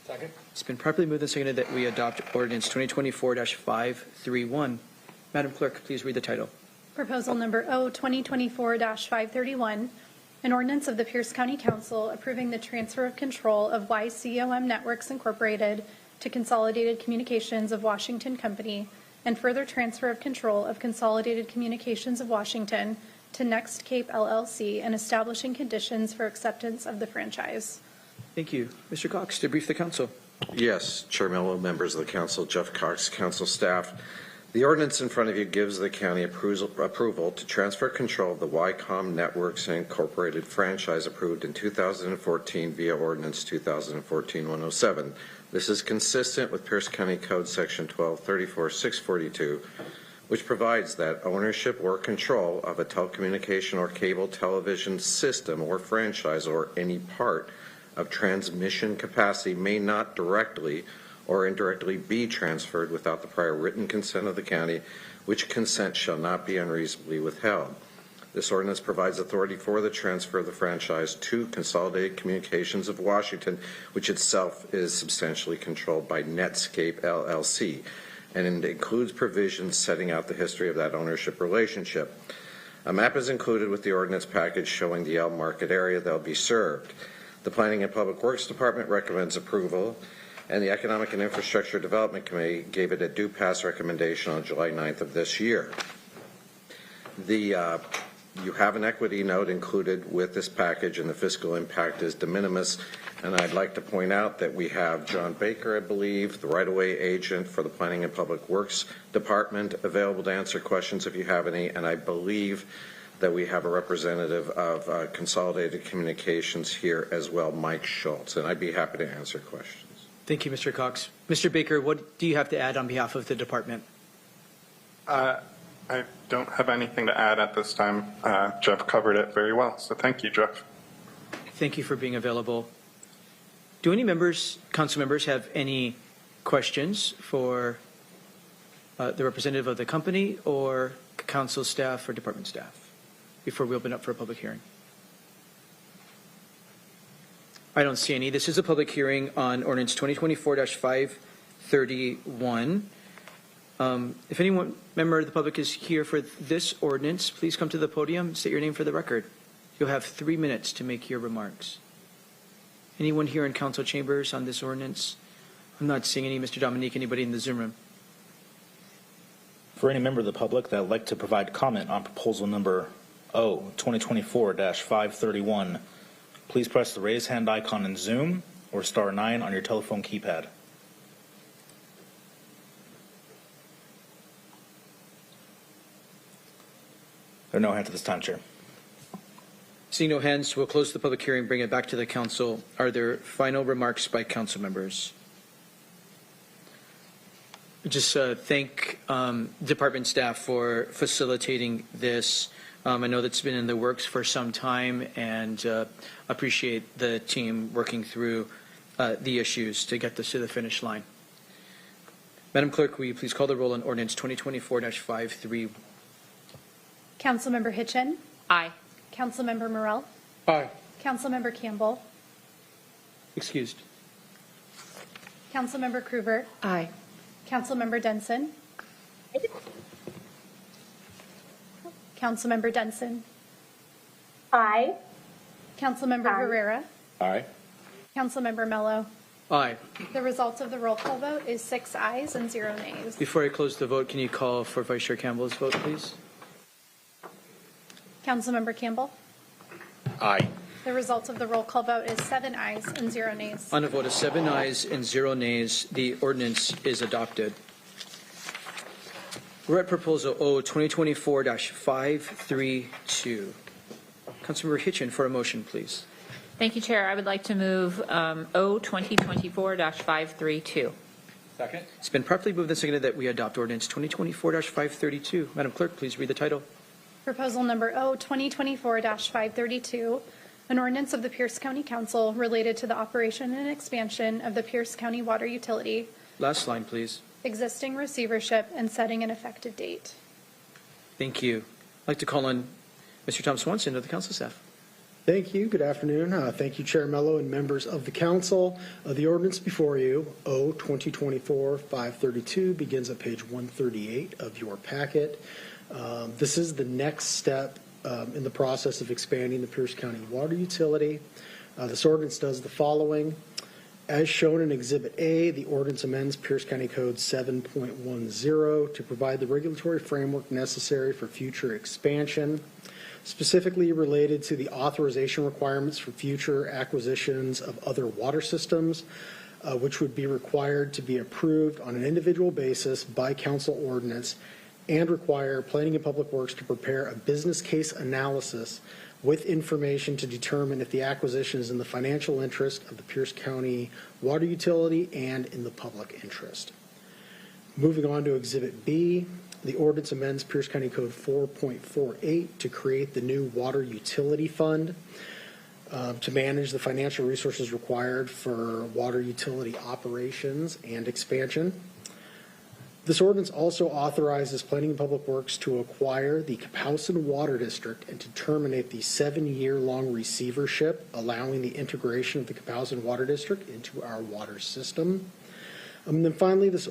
Second. It's been properly moved and seconded that we adopt Ordinance 2024-531. Madam Clerk, please read the title. Proposal number O 2024-531, an ordinance of the Pierce County Council approving the transfer of control of YCOM Networks Incorporated to Consolidated Communications of Washington Company, and further transfer of control of Consolidated Communications of Washington to Next Cape LLC, and establishing conditions for acceptance of the franchise. Thank you. Mr. Cox, to brief the council. Yes, Chair Mello, members of the council, Jeff Cox, council staff. The ordinance in front of you gives the county approval to transfer control of the YCOM Networks Incorporated franchise approved in 2014 via Ordinance 2014-107. This is consistent with Pierce County Code Section 1234-642, which provides that ownership or control of a telecommunication or cable television system or franchise or any part of transmission capacity may not directly or indirectly be transferred without the prior written consent of the county, which consent shall not be unreasonably withheld. This ordinance provides authority for the transfer of the franchise to Consolidated Communications of Washington, which itself is substantially controlled by Netscape LLC, and it includes provisions setting out the history of that ownership relationship. A map is included with the ordinance package showing the Elm Market area that will be served. The Planning and Public Works Department recommends approval, and the Economic and Infrastructure Development Committee gave it a due pass recommendation on July 9th of this year. You have an equity note included with this package, and the fiscal impact is de minimis. And I'd like to point out that we have John Baker, I believe, the right-of-way agent for the Planning and Public Works Department, available to answer questions if you have any. And I believe that we have a representative of Consolidated Communications here as well, Mike Schultz, and I'd be happy to answer questions. Thank you, Mr. Cox. Mr. Baker, what do you have to add on behalf of the department? I don't have anything to add at this time. Jeff covered it very well, so thank you, Jeff. Thank you for being available. Do any members, council members, have any questions for the representative of the company or council staff or department staff before we open up for a public hearing? I don't see any. This is a public hearing on Ordinance 2024-531. If anyone member of the public is here for this ordinance, please come to the podium, state your name for the record. You'll have 3 minutes to make your remarks. Anyone here in council chambers on this ordinance? I'm not seeing any. Mr. Dominique, anybody in the Zoom room? For any member of the public that would like to provide comment on proposal number O 2024-531, please press the raise hand icon in Zoom or *9 on your telephone keypad. There are no hands at this time, Chair. Seeing no hands, we'll close the public hearing, bring it back to the council. Are there final remarks by council members? Just thank department staff for facilitating this. I know that's been in the works for some time, and appreciate the team working through the issues to get this to the finish line. Madam Clerk, will you please call the roll on Ordinance 2024-531? Councilmember Hitchin. Aye. Councilmember Morell. Aye. Councilmember Campbell. Excused. Councilmember Krueger. Aye. Councilmember Denson. Councilmember Denson. Aye. Councilmember Herrera. Aye. Councilmember Mello. Aye. The results of the roll call vote is 6 ayes and 0 nays. Before I close the vote, can you call for Vice Chair Campbell's vote, please? Councilmember Campbell. Aye. The results of the roll call vote is 7 ayes and 0 nays. On a vote of 7 ayes and 0 nays, the ordinance is adopted. We're at Proposal O 2024-532. Councilmember Hitchin for a motion, please. Thank you, Chair. I would like to move O 2024-532. Second. It's been properly moved and seconded that we adopt Ordinance 2024-532. Madam Clerk, please read the title. Proposal number O 2024-532, An ordinance of the Pierce County Council related to the operation and expansion of the Pierce County Water Utility, Last line, please. existing receivership, and setting an effective date. Thank you. I'd like to call on Mr. Tom Swanson of the council staff. Thank you. Good afternoon. Thank you, Chair Mello and members of the council. The ordinance before you, O 2024-532, begins at page 138 of your packet. This is the next step in the process of expanding the Pierce County Water Utility. This ordinance does the following. As shown in Exhibit A, the ordinance amends Pierce County Code 7.10 to provide the regulatory framework necessary for future expansion, specifically related to the authorization requirements for future acquisitions of other water systems, which would be required to be approved on an individual basis by council ordinance, and require Planning and Public Works to prepare a business case analysis with information to determine if the acquisition is in the financial interest of the Pierce County Water Utility and in the public interest. Moving on to Exhibit B, the ordinance amends Pierce County Code 4.48 to create the new Water Utility Fund to manage the financial resources required for water utility operations and expansion. This ordinance also authorizes Planning and Public Works to acquire the Kapowson Water District and to terminate the 7-year-long receivership, allowing the integration of the Kapowson Water District into our water system. And then finally, this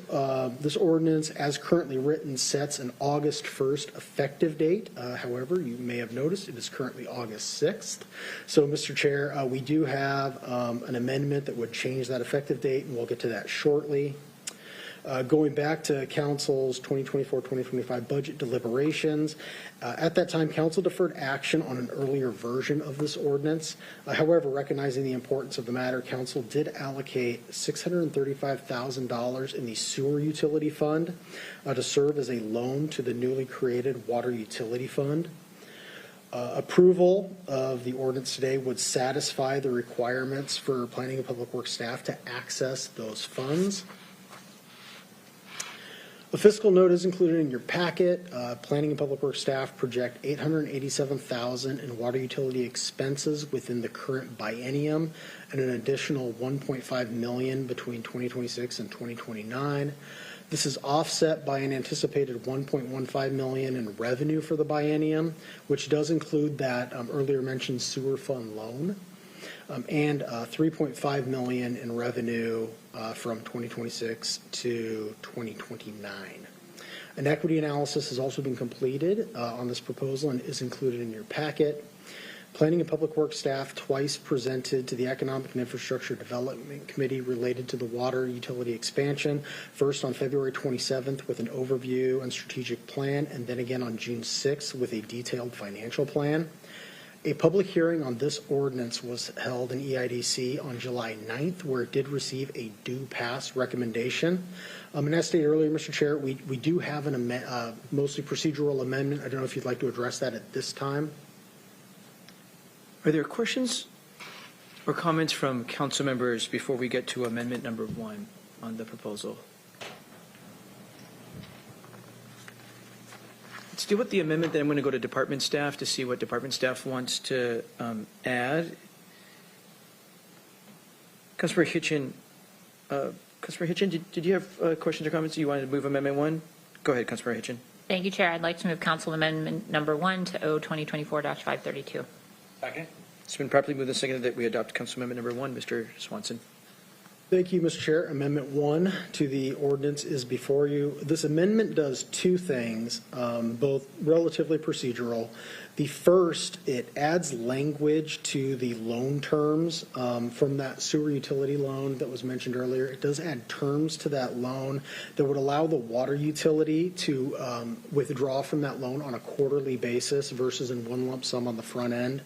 ordinance, as currently written, sets an August 1st effective date. However, you may have noticed it is currently August 6th. So, Mr. Chair, we do have an amendment that would change that effective date, and we'll get to that shortly. Going back to Council's 2024-2025 budget deliberations, at that time, Council deferred action on an earlier version of this ordinance. However, recognizing the importance of the matter, Council did allocate $635,000 in the Sewer Utility Fund to serve as a loan to the newly created Water Utility Fund. Approval of the ordinance today would satisfy the requirements for Planning and Public Works staff to access those funds. A fiscal note is included in your packet. Planning and Public Works staff project $887,000 in water utility expenses within the current biennium and an additional $1.5 million between 2026 and 2029. This is offset by an anticipated $1.15 million in revenue for the biennium, which does include that earlier mentioned sewer fund loan. And $3.5 million in revenue from 2026 to 2029. An equity analysis has also been completed on this proposal and is included in your packet. Planning and Public Works staff twice presented to the Economic and Infrastructure Development Committee related to the water utility expansion, first on February 27th with an overview and strategic plan, and then again on June 6th with a detailed financial plan. A public hearing on this ordinance was held in EIDC on July 9th, where it did receive a due pass recommendation. And as stated earlier, Mr. Chair, we do have an mostly procedural amendment. I don't know if you'd like to address that at this time. Are there questions or comments from council members before we get to amendment number 1 on the proposal? Let's deal with the amendment, then I'm going to go to department staff to see what department staff wants to add. Councilor Hitchin, did you have questions or comments? You wanted to move amendment 1? Go ahead, Councilor Hitchin. Thank you, Chair. I'd like to move council amendment number 1 to O 2024-532. Second. It's been properly moved and seconded that we adopt council amendment number 1. Mr. Swanson. Thank you, Mr. Chair. Amendment 1 to the ordinance is before you. This amendment does two things, both relatively procedural. The first, it adds language to the loan terms from that sewer utility loan that was mentioned earlier. It does add terms to that loan that would allow the water utility to withdraw from that loan on a quarterly basis versus in one lump sum on the front end.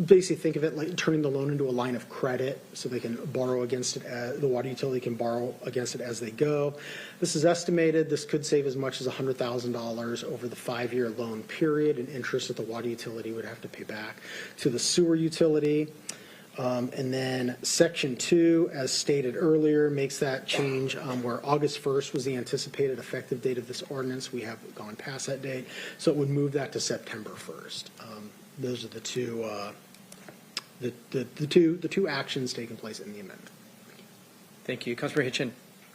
Basically, think of it like turning the loan into a line of credit so they can borrow against it. The water utility can borrow against it as they go. This is estimated. This could save as much as $100,000 over the 5-year loan period in interest that the water utility would have to pay back to the sewer utility. And then Section 2, as stated earlier, makes that change where August 1st was the anticipated effective date of this ordinance. We have gone past that date, so it would move that to September 1st. Those are the two the two actions taking place in the amendment. Thank you. Councilmember Hitchin.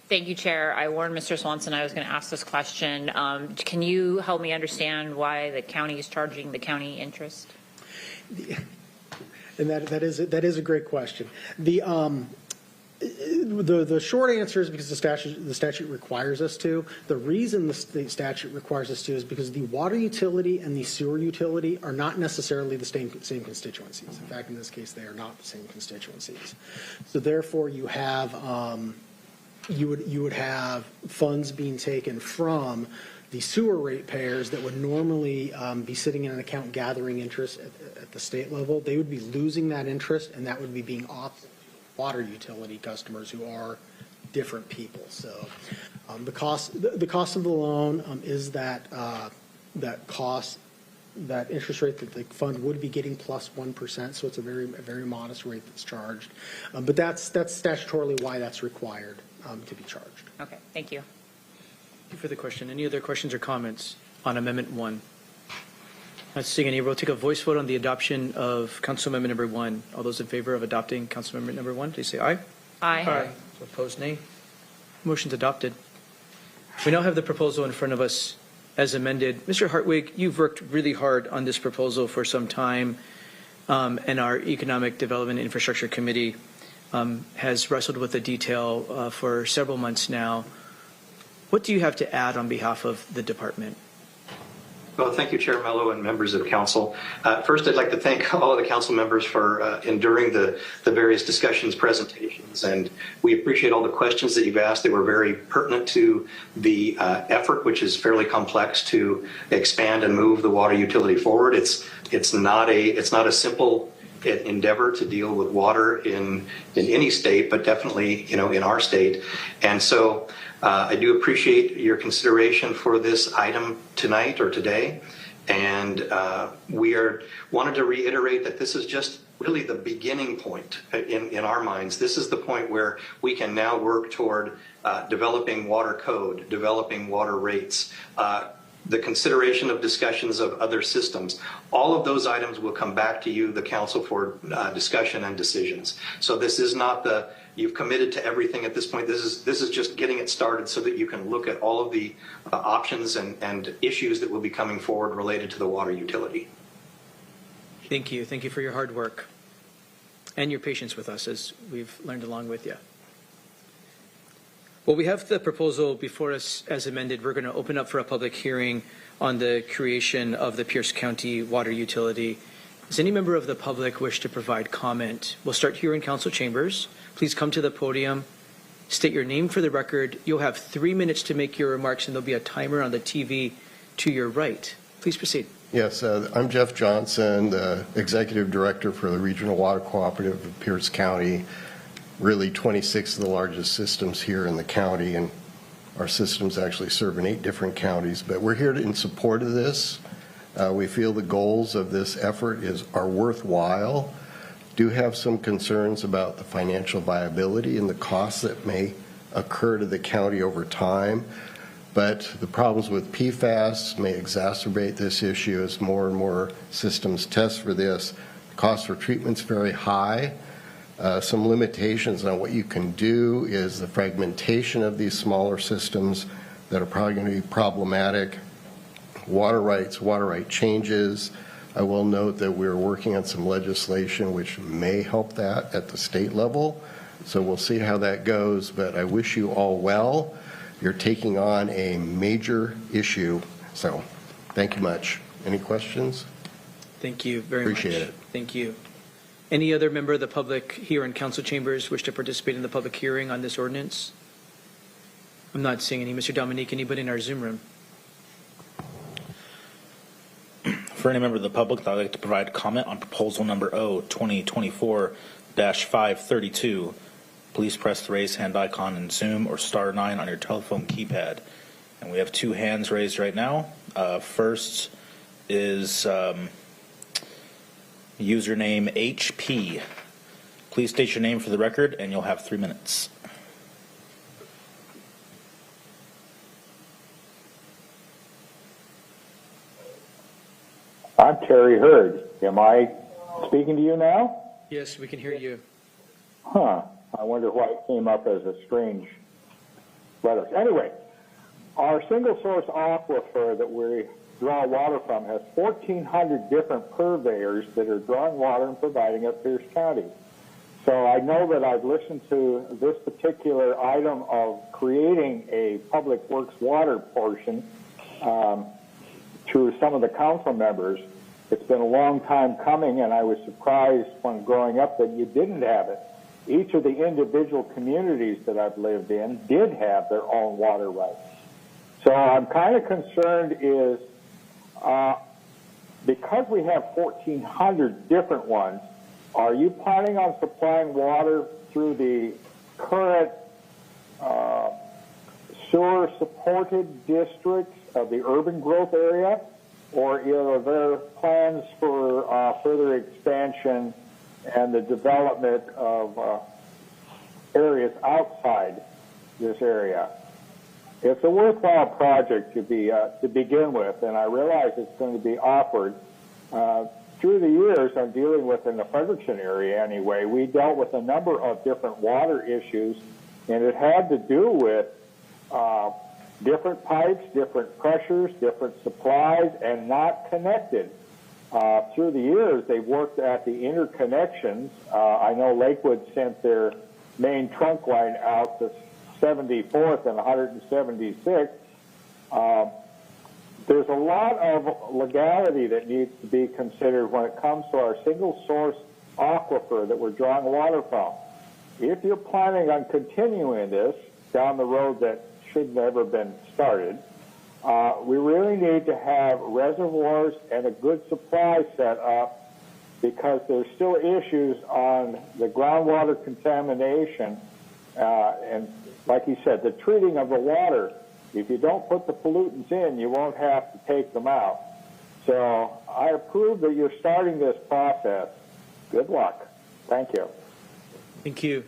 Thank you, Chair. I warned Mr. Swanson I was going to ask this question. Can you help me understand why the county is charging the county interest? And that is a great question. The short answer is because the statute requires us to. The reason the statute requires us to is because the water utility and the sewer utility are not necessarily the same constituencies. In fact, in this case, they are not the same constituencies. So therefore, you have you would have funds being taken from the sewer ratepayers that would normally be sitting in an account gathering interest at the state level. They would be losing that interest, and that would be being offset water utility customers who are different people. So the cost of the loan is that interest rate that the fund would be getting plus 1%. So it's a very modest rate that's charged. But that's statutorily why that's required to be charged. Okay, thank you. Thank you for the question. Any other questions or comments on Amendment 1? Not seeing any. We'll take a voice vote on the adoption of Council Amendment number 1. All those in favor of adopting Council Amendment number 1, please say aye. Aye. Opposed, nay. Motion's adopted. We now have the proposal in front of us as amended. Mr. Hartwig, you've worked really hard on this proposal for some time, and our Economic Development and Infrastructure Committee has wrestled with the detail for several months now. What do you have to add on behalf of the department? Well, thank you, Chair Mello and members of council. First, I'd like to thank all of the council members for enduring the various discussions, presentations, and we appreciate all the questions that you've asked. They were very pertinent to the effort, which is fairly complex, to expand and move the water utility forward. It's not a simple endeavor to deal with water in any state, but definitely in our state. And so I do appreciate your consideration for this item tonight or today, and we wanted to reiterate that this is just really the beginning point in our minds. This is the point where we can now work toward developing water code, developing water rates, the consideration of discussions of other systems. All of those items will come back to you, the council, for discussion and decisions. So this is not you've committed to everything at this point. This is just getting it started so that you can look at all of the options and issues that will be coming forward related to the water utility. Thank you. Thank you for your hard work and your patience with us as we've learned along with you. Well, we have the proposal before us as amended. We're going to open up for a public hearing on the creation of the Pierce County Water Utility. Does any member of the public wish to provide comment? We'll start here in council chambers. Please come to the podium, state your name for the record. You'll have 3 minutes to make your remarks, and there'll be a timer on the TV to your right. Please proceed. Yes, I'm Jeff Johnson, the Executive Director for the Regional Water Cooperative of Pierce County. Really 26 of the largest systems here in the county, and our systems actually serve in 8 different counties. But we're here in support of this. We feel the goals of this effort are worthwhile. Do have some concerns about the financial viability and the costs that may occur to the county over time. But the problems with PFAS may exacerbate this issue as more and more systems test for this. The cost for treatment's very high. Some limitations on what you can do is the fragmentation of these smaller systems that are probably going to be problematic. Water right changes. I will note that we're working on some legislation which may help that at the state level. So we'll see how that goes, but I wish you all well. You're taking on a major issue. So thank you much. Any questions? Thank you very much. Appreciate it. Thank you. Any other member of the public here in council chambers wish to participate in the public hearing on this ordinance? I'm not seeing any. Mr. Dominique, anybody in our Zoom room? For any member of the public that would like to provide comment on proposal number O 2024-532, please press the raise hand icon in Zoom or *9 on your telephone keypad. And we have 2 hands raised right now. First is username HP. Please state your name for the record, and you'll have 3 minutes. I'm Terry Hurd. Am I speaking to you now? Yes, we can hear you. Huh. I wonder why it came up as a strange letter. Anyway, our single source aquifer that we draw water from has 1,400 different purveyors that are drawing water and providing it Pierce County. So I know that I've listened to this particular item of creating a public works water portion through some of the council members. It's been a long time coming, and I was surprised when growing up that you didn't have it. Each of the individual communities that I've lived in did have their own water rights. So I'm kind of concerned is because we have 1,400 different ones, are you planning on supplying water through the current sewer-supported districts of the urban growth area, or are there plans for further expansion and the development of areas outside this area? It's a worthwhile project to begin with, and I realize it's going to be awkward. Through the years, I'm dealing with in the Frederickson area anyway, we dealt with a number of different water issues, and it had to do with different pipes, different pressures, different supplies, and not connected. Through the years, they've worked at the interconnections. I know Lakewood sent their main trunk line out to 74th and 176th. There's a lot of legality that needs to be considered when it comes to our single source aquifer that we're drawing water from. If you're planning on continuing this down the road that should never been started, we really need to have reservoirs and a good supply set up, because there's still issues on the groundwater contamination and, like you said, the treating of the water. If you don't put the pollutants in, you won't have to take them out. So I approve that you're starting this process. Good luck. Thank you. Thank you.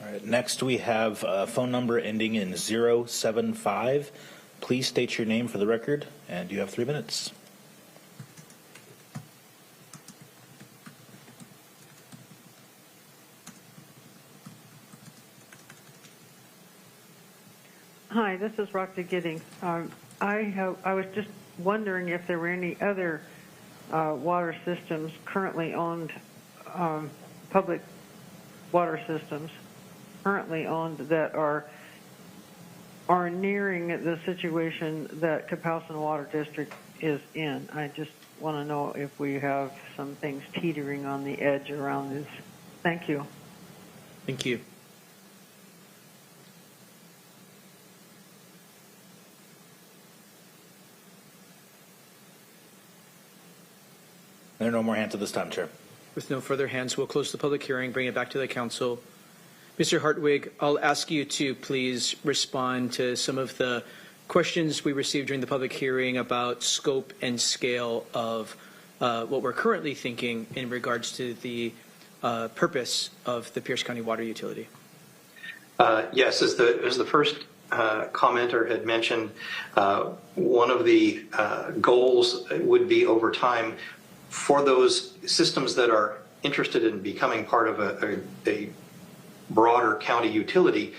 All right, next we have a phone number ending in 075. Please state your name for the record, and you have 3 minutes. Hi, this is Roxy Giddings. I was just wondering if there were any other water systems currently owned, public water systems currently owned that are nearing the situation that Kapowson Water District is in. I just want to know if we have some things teetering on the edge around this. Thank you. Thank you. There are no more hands at this time, Chair. With no further hands, we'll close the public hearing, bring it back to the council. Mr. Hartwig, I'll ask you to please respond to some of the questions we received during the public hearing about scope and scale of what we're currently thinking in regards to the purpose of the Pierce County Water Utility. Yes, as the first commenter had mentioned, one of the goals would be over time for those systems that are interested in becoming part of a broader county utility,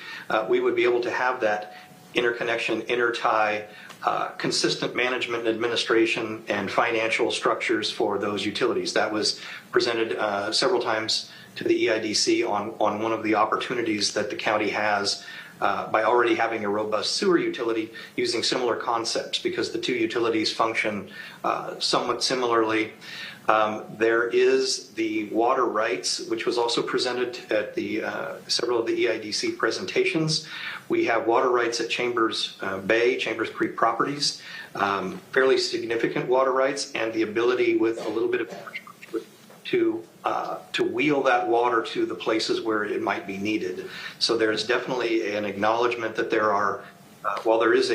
we would be able to have that interconnection, intertie, consistent management and administration and financial structures for those utilities. That was presented several times to the EIDC on one of the opportunities that the county has by already having a robust sewer utility using similar concepts, because the two utilities function somewhat similarly. There is the water rights, which was also presented at the several of the EIDC presentations. We have water rights at Chambers Bay, Chambers Creek properties, fairly significant water rights, and the ability with a little bit of to wheel that water to the places where it might be needed. So there's definitely an acknowledgement that there are, while there is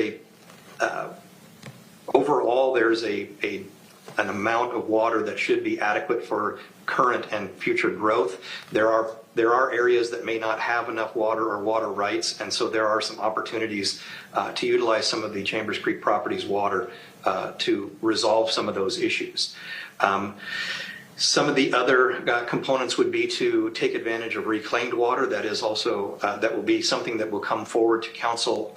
overall there's a an amount of water that should be adequate for current and future growth. There are areas that may not have enough water or water rights, and so there are some opportunities to utilize some of the Chambers Creek properties water to resolve some of those issues. Some of the other components would be to take advantage of reclaimed water. That is also, that will be something that will come forward to council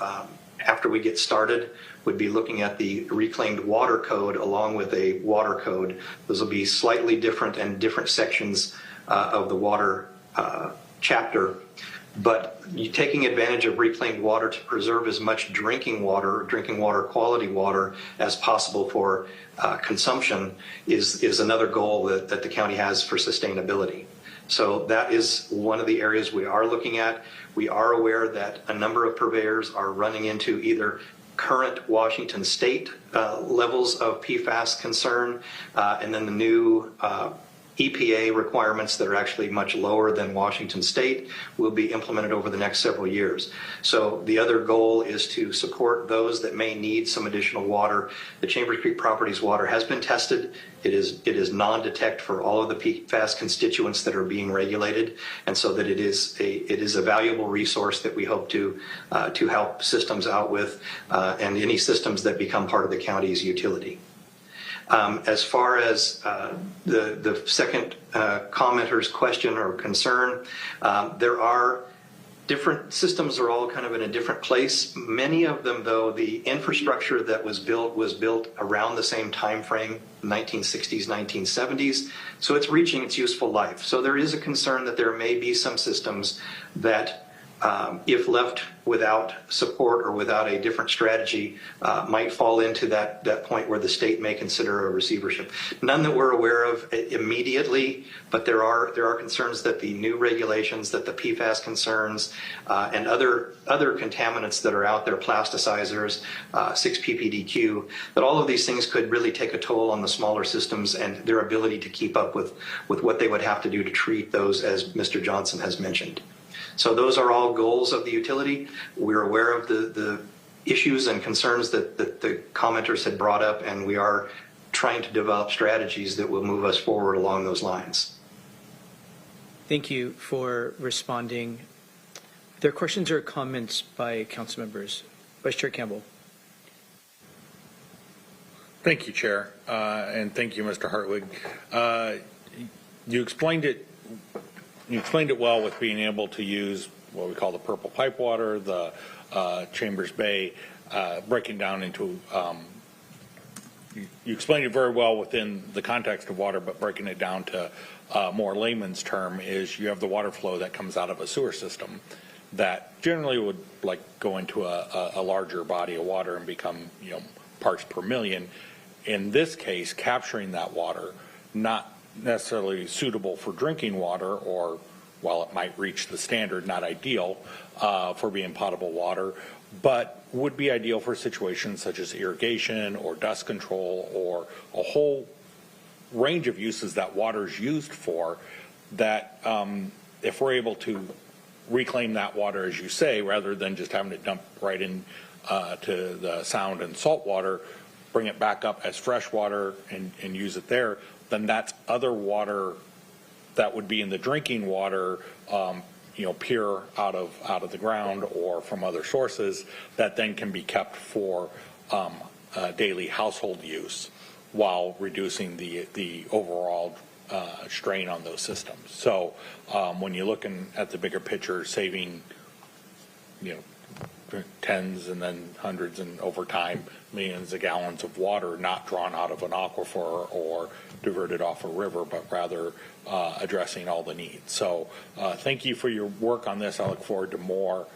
after we get started, would be looking at the reclaimed water code along with a water code. Those will be slightly different and different sections of the water chapter. But taking advantage of reclaimed water to preserve as much drinking water quality water as possible for consumption is another goal that the county has for sustainability. So that is one of the areas we are looking at. We are aware that a number of purveyors are running into either current Washington state levels of PFAS concern and then the new EPA requirements that are actually much lower than Washington state will be implemented over the next several years. So the other goal is to support those that may need some additional water. The Chambers Creek Properties water has been tested. It is non-detect for all of the PFAS constituents that are being regulated, and so that it is a valuable resource that we hope to help systems out with and any systems that become part of the county's utility. As far as the second commenter's question or concern, there are different systems are all kind of in a different place. Many of them, though, the infrastructure that was built around the same time frame, 1960s, 1970s. So it's reaching its useful life. So there is a concern that there may be some systems that if left without support or without a different strategy, might fall into that point where the state may consider a receivership. None that we're aware of immediately, but there are concerns that the new regulations, that the PFAS concerns, and other contaminants that are out there, plasticizers, 6-PPDQ, that all of these things could really take a toll on the smaller systems and their ability to keep up with what they would have to do to treat those, as Mr. Johnson has mentioned. So those are all goals of the utility. We're aware of the issues and concerns that the commenters had brought up, and we are trying to develop strategies that will move us forward along those lines. Thank you for responding. Are there questions or comments by council members? Vice Chair Campbell. Thank you, Chair, and thank you, Mr. Hartwig. You explained it well with being able to use what we call the purple pipe water, the Chambers Bay, breaking down into, you explained it very well within the context of water, but breaking it down to more layman's term is you have the water flow that comes out of a sewer system that generally would go into a larger body of water and become, parts per million. In this case, capturing that water, not necessarily suitable for drinking water, or while it might reach the standard, not ideal for being potable water, but would be ideal for situations such as irrigation or dust control or a whole range of uses that water is used for, that if we're able to reclaim that water, as you say, rather than just having it dumped right in to the sound and salt water, bring it back up as fresh water and use it there, then that's other water that would be in the drinking water, pure out of the ground or from other sources, that then can be kept for daily household use while reducing the overall strain on those systems. So when you're looking at the bigger picture, saving tens and then hundreds and over time millions of gallons of water not drawn out of an aquifer or diverted off a river, but rather addressing all the needs. So thank you for your work on this. I look forward to more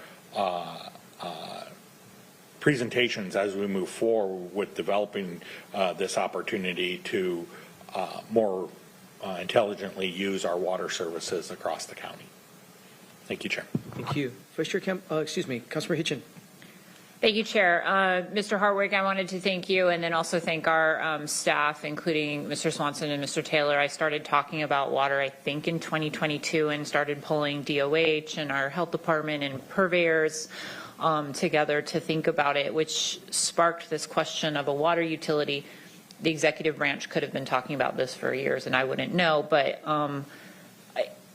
presentations as we move forward with developing this opportunity to more intelligently use our water services across the county. Thank you, Chair. Thank you. Vice Chair Councilmember Hitchin. Thank you, Chair. Mr. Hartwig, I wanted to thank you and then also thank our staff, including Mr. Swanson and Mr. Taylor. I started talking about water, I think, in 2022 and started pulling DOH and our health department and purveyors together to think about it, which sparked this question of a water utility the executive branch could have been talking about this for years and I wouldn't know, but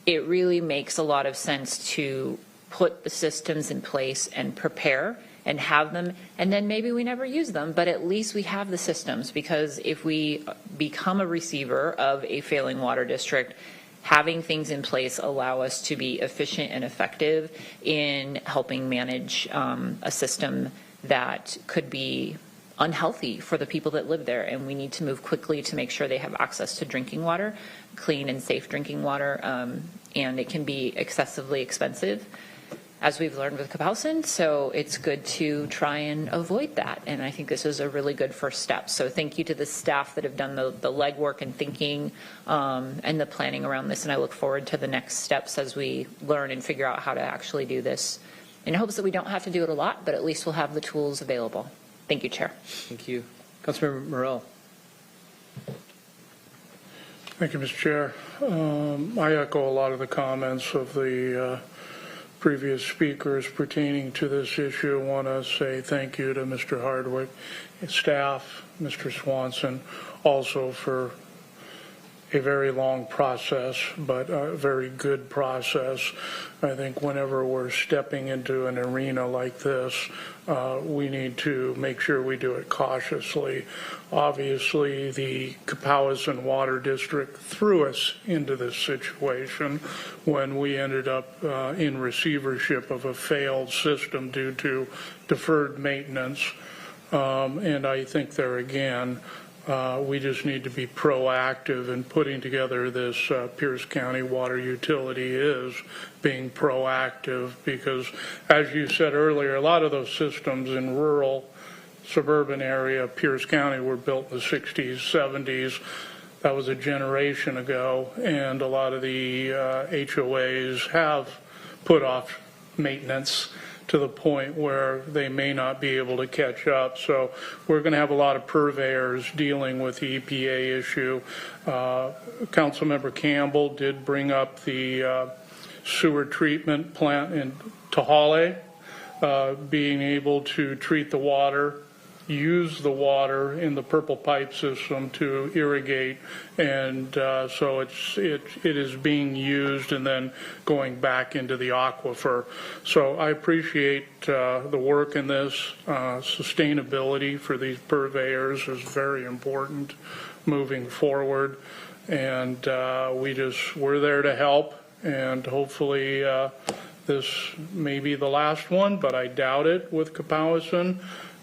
it really makes a lot of sense to put the systems in place and prepare and have them, and then maybe we never use them, but at least we have the systems, because if we become a receiver of a failing water district, having things in place allow us to be efficient and effective in helping manage a system that could be unhealthy for the people that live there, and we need to move quickly to make sure they have access to drinking water, clean and safe drinking water, and it can be excessively expensive, as we've learned with Kapowsin, so it's good to try and avoid that, and I think this is a really good first step. So thank you to the staff that have done the legwork and thinking and the planning around this, and I look forward to the next steps as we learn and figure out how to actually do this, in hopes that we don't have to do it a lot, but at least we'll have the tools available. Thank you, Chair. Thank you. Councilmember Morell. Thank you, Mr. Chair. I echo a lot of the comments of the previous speakers pertaining to this issue. I want to say thank you to Mr. Hardwick, staff, Mr. Swanson, also for a very long process, but a very good process. I think whenever we're stepping into an arena like this, we need to make sure we do it cautiously. Obviously, the Kapowsin Water District threw us into this situation when we ended up in receivership of a failed system due to deferred maintenance. And I think there again, we just need to be proactive in putting together this Pierce County water utility is being proactive, because as you said earlier, a lot of those systems in rural suburban area of Pierce County were built in the 60s, 70s. That was a generation ago, and a lot of the HOAs have put off maintenance to the point where they may not be able to catch up. So we're going to have a lot of purveyors dealing with the EPA issue. Councilmember Campbell did bring up the sewer treatment plant in Tahale, being able to treat the water, use the water in the purple pipe system to irrigate, and so it is being used and then going back into the aquifer. So I appreciate the work in this. Sustainability for these purveyors is very important moving forward, and we're there to help, and hopefully this may be the last one, but I doubt it with Kapowsin.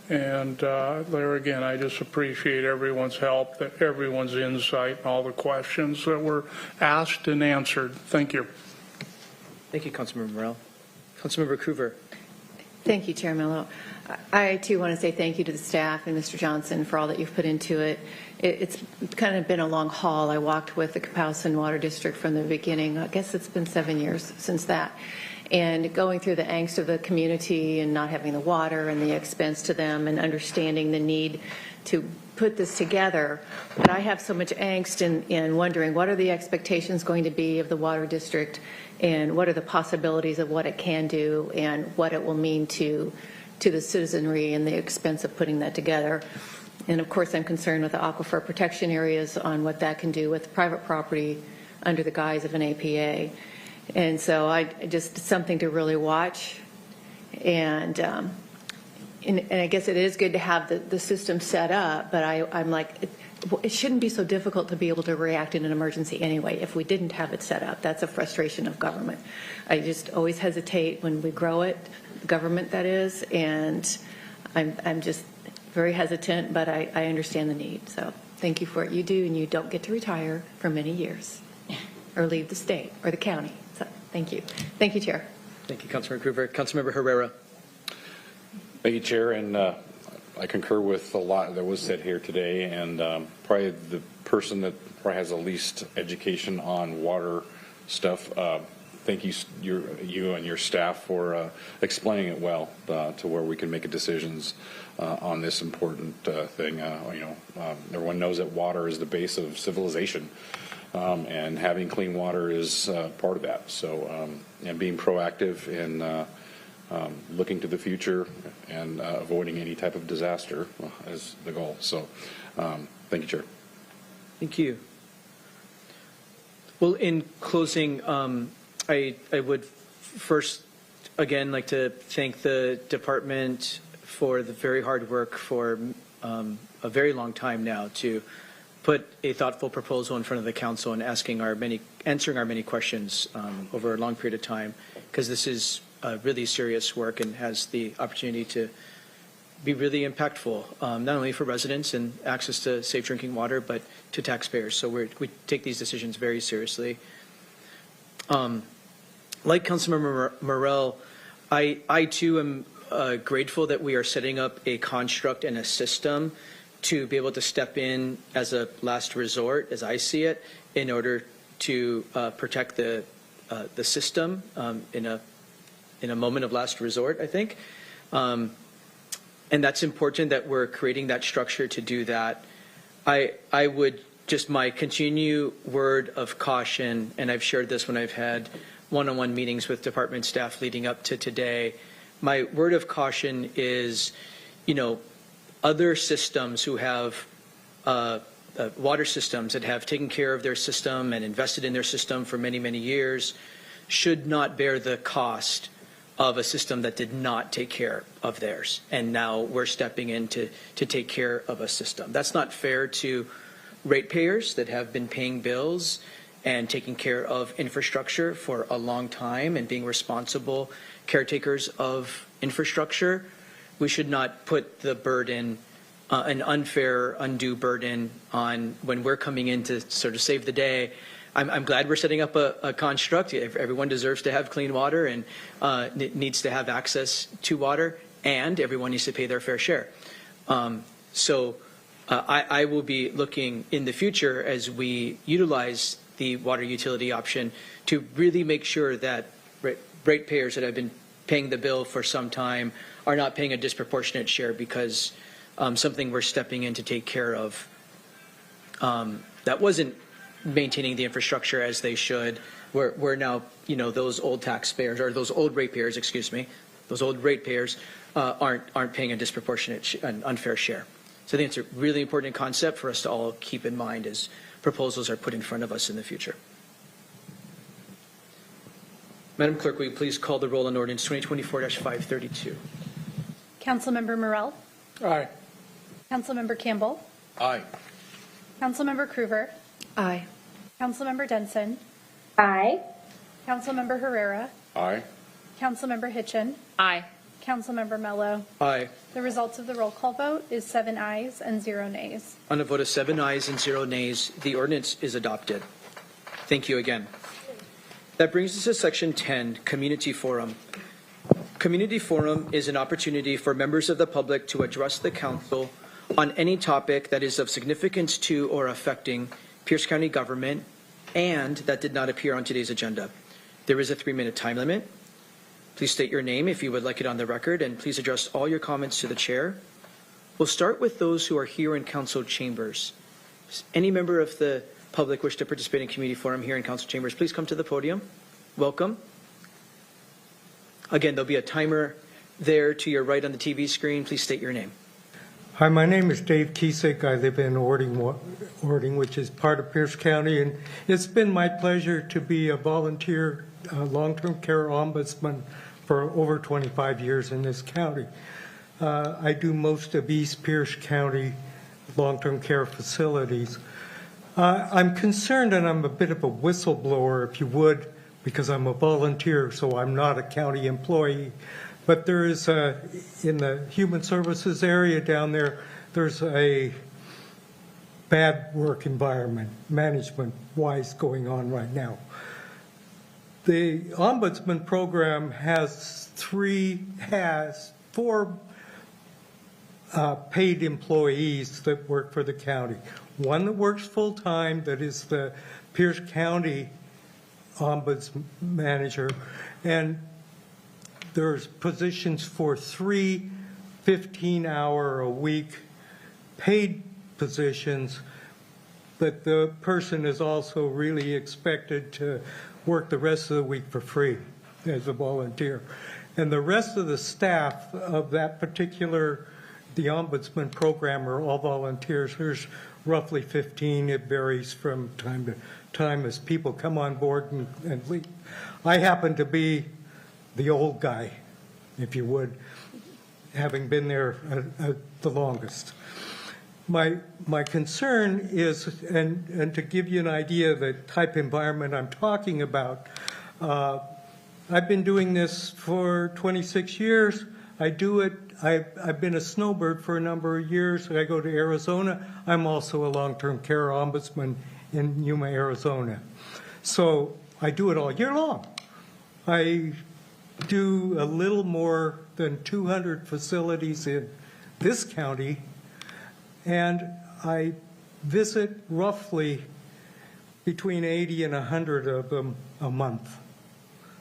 And there again, I just appreciate everyone's help, everyone's insight, and all the questions that were asked and answered. Thank you. Thank you, Councilmember Morell. Councilmember Coover. Thank you, Chair Mello. I, too, want to say thank you to the staff and Mr. Johnson for all that you've put into it. It's kind of been a long haul. I walked with the Kapowsin Water District from the beginning. I guess it's been 7 years since that. And going through the angst of the community and not having the water and the expense to them and understanding the need to put this together. But I have so much angst in wondering what are the expectations going to be of the water district, and what are the possibilities of what it can do and what it will mean to the citizenry and the expense of putting that together. And of course, I'm concerned with the aquifer protection areas on what that can do with private property under the guise of an APA. And so I just something to really watch. And I guess it is good to have the system set up, but I'm like, it shouldn't be so difficult to be able to react in an emergency anyway if we didn't have it set up. That's a frustration of government. I just always hesitate when we grow it, government that is, and I'm just very hesitant, but I understand the need. So thank you for what you do, and you don't get to retire for many years or leave the state or the county. So thank you. Thank you, Chair. Thank you, Councilmember Coover. Councilmember Herrera. Thank you, Chair, and I concur with a lot that was said here today, and probably the person that probably has the least education on water stuff. Thank you, you and your staff for explaining it well to where we can make decisions on this important thing. Everyone knows that water is the base of civilization, and having clean water is part of that. So, and being proactive in looking to the future and avoiding any type of disaster is the goal. So thank you, Chair. Thank you. Well, in closing, I would first, again, like to thank the department for the very hard work for a very long time now to put a thoughtful proposal in front of the council and answering our many questions over a long period of time, because this is really serious work and has the opportunity to be really impactful, not only for residents and access to safe drinking water, but to taxpayers. So we take these decisions very seriously. Like Councilmember Morell, I too am grateful that we are setting up a construct and a system to be able to step in as a last resort, as I see it, in order to protect the system in a moment of last resort, I think. And that's important that we're creating that structure to do that. I would just my continue word of caution, and I've shared this when I've had one-on-one meetings with department staff leading up to today. My word of caution is, other systems who have water systems that have taken care of their system and invested in their system for many, many years should not bear the cost of a system that did not take care of theirs. And now we're stepping in to take care of a system. That's not fair to ratepayers that have been paying bills and taking care of infrastructure for a long time and being responsible caretakers of infrastructure. We should not put the burden, an unfair, undue burden on when we're coming in to sort of save the day. I'm glad we're setting up a construct. Everyone deserves to have clean water and needs to have access to water, and everyone needs to pay their fair share. I will be looking in the future as we utilize the water utility option to really make sure that ratepayers that have been paying the bill for some time are not paying a disproportionate share because something we're stepping in to take care of that wasn't maintaining the infrastructure as they should. We're now, those old taxpayers, or those old ratepayers, excuse me, those old ratepayers aren't paying a disproportionate and unfair share. So I think it's a really important concept for us to all keep in mind as proposals are put in front of us in the future. Madam Clerk, will you please call the roll on ordinance 2024-532? Councilmember Morell? Aye. Councilmember Campbell? Aye. Councilmember Krueger? Aye. Councilmember Denson? Aye. Councilmember Herrera? Aye. Councilmember Hitchin? Aye. Councilmember Mello? Aye. The results of the roll call vote is 7 ayes and 0 nays. On a vote of 7 ayes and 0 nays, the ordinance is adopted. Thank you again. That brings us to Section 10, Community Forum. Community Forum is an opportunity for members of the public to address the council on any topic that is of significance to or affecting Pierce County government and that did not appear on today's agenda. There is a 3-minute time limit. Please state your name if you would like it on the record, and please address all your comments to the chair. We'll start with those who are here in council chambers. Does any member of the public wish to participate in community forum here in council chambers, please come to the podium. Welcome. Again, there'll be a timer there to your right on the TV screen. Please state your name. Hi, my name is Dave Kiesick. I live in Ording, which is part of Pierce County, and it's been my pleasure to be a volunteer long-term care ombudsman for over 25 years in this county. I do most of East Pierce County long-term care facilities. I'm concerned, and I'm a bit of a whistleblower, if you would, because I'm a volunteer, so I'm not a county employee. But there is, in the human services area down there, there's a bad work environment, management-wise, going on right now. The Ombudsman program has four paid employees that work for the county. One that works full-time, that is the Pierce County Ombudsman Manager, and there's positions for 3 15-hour-a-week paid positions, but the person is also really expected to work the rest of the week for free as a volunteer. And the rest of the staff of that particular, the Ombudsman program are all volunteers. There's roughly 15. It varies from time to time as people come on board and leave. I happen to be the old guy, if you would, having been there the longest. My concern is, and to give you an idea of the type of environment I'm talking about, I've been doing this for 26 years. I do it. I've been a snowbird for a number of years. I go to Arizona. I'm also a long-term care ombudsman in Yuma, Arizona. So I do it all year long. I do a little more than 200 facilities in this county, and I visit roughly between 80 and 100 of them a month.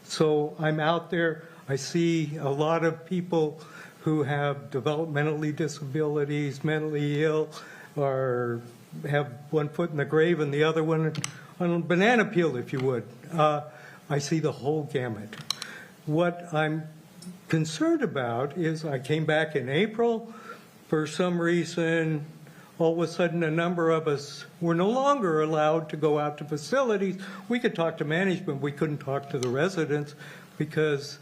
So I'm out there. I see a lot of people who have developmentally disabilities, mentally ill, or have one foot in the grave and the other one on a banana peel, if you would. I see the whole gamut. What I'm concerned about is I came back in April. For some reason, all of a sudden, a number of us were no longer allowed to go out to facilities. We could talk to management. We couldn't talk to the residents because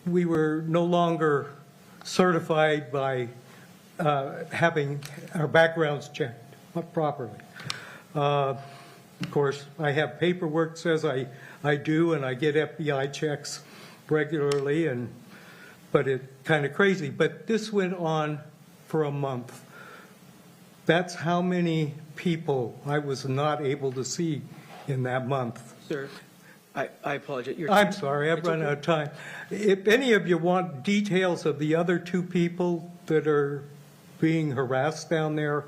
we were no longer certified by having our backgrounds checked properly. Of course, I have paperwork that says I do, and I get FBI checks regularly, but it's kind of crazy. But this went on for a month. That's how many people I was not able to see in that month. Sir, I apologize. I'm sorry, I've run out of time. If any of you want details of the other two people that are being harassed down there,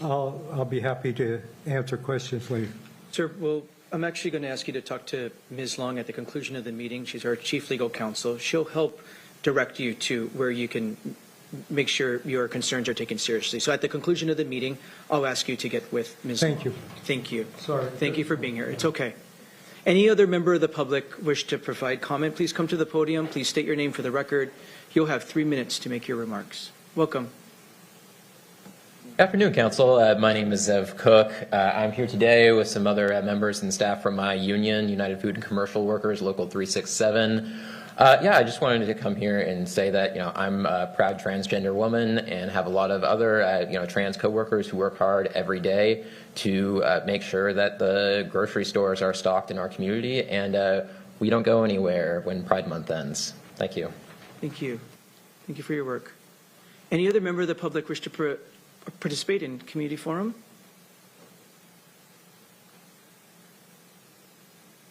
I'll be happy to answer questions later. Sir, well, I'm actually going to ask you to talk to Ms. Long at the conclusion of the meeting. She's our Chief Legal Counsel. She'll help direct you to where you can make sure your concerns are taken seriously. So at the conclusion of the meeting, I'll ask you to get with Ms. Long. Thank you. Thank you. Sorry. Thank you for being here. It's okay. Any other member of the public wish to provide comment, please come to the podium. Please state your name for the record. You'll have 3 minutes to make your remarks. Welcome. Good afternoon, Council. My name is Zev Cook. I'm here today with some other members and staff from my union, United Food and Commercial Workers, Local 367. I just wanted to come here and say that, I'm a proud transgender woman and have a lot of other, trans co-workers who work hard every day to make sure that the grocery stores are stocked in our community and we don't go anywhere when Pride Month ends. Thank you. Thank you. Thank you for your work. Any other member of the public wish to participate in community forum?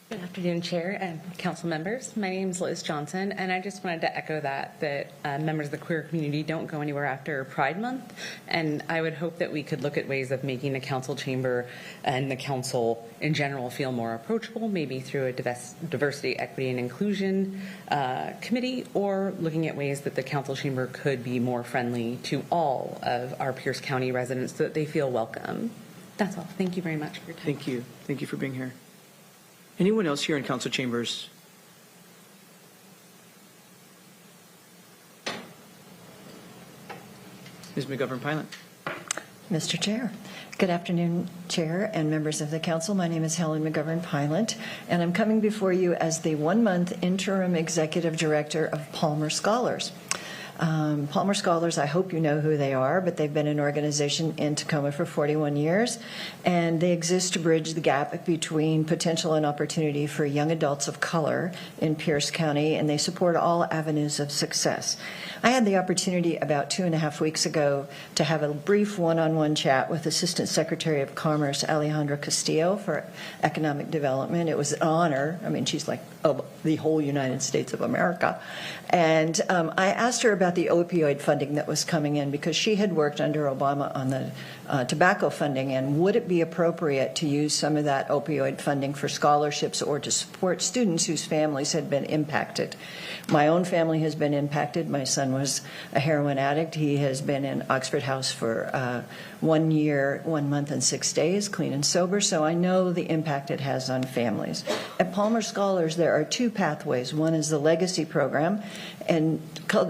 Good afternoon, Chair and Council members. My name is Liz Johnson, and I just wanted to echo that members of the queer community don't go anywhere after Pride Month, and I would hope that we could look at ways of making the council chamber and the council in general feel more approachable, maybe through a diversity, equity, and inclusion committee, or looking at ways that the council chamber could be more friendly to all of our Pierce County residents so that they feel welcome. That's all. Thank you very much for your time. Thank you. Thank you for being here. Anyone else here in council chambers? Ms. McGovern-Pilot. Mr. Chair. Good afternoon, Chair and members of the Council. My name is Helen McGovern-Pilot, and I'm coming before you as the one-month interim executive director of Palmer Scholars. Palmer Scholars, I hope you know who they are, but they've been an organization in Tacoma for 41 years, and they exist to bridge the gap between potential and opportunity for young adults of color in Pierce County, and they support all avenues of success. I had the opportunity about 2.5 weeks ago to have a brief one-on-one chat with Assistant Secretary of Commerce Alejandra Castillo for Economic Development. It was an honor. I mean, she's like the whole United States of America. And I asked her about the opioid funding that was coming in because she had worked under Obama on the tobacco funding, and would it be appropriate to use some of that opioid funding for scholarships or to support students whose families had been impacted? My own family has been impacted. My son was a heroin addict. He has been in Oxford House for 1 year, 1 month, and 6 days, clean and sober, so I know the impact it has on families. At Palmer Scholars, there are 2 pathways. One is the Legacy Program, and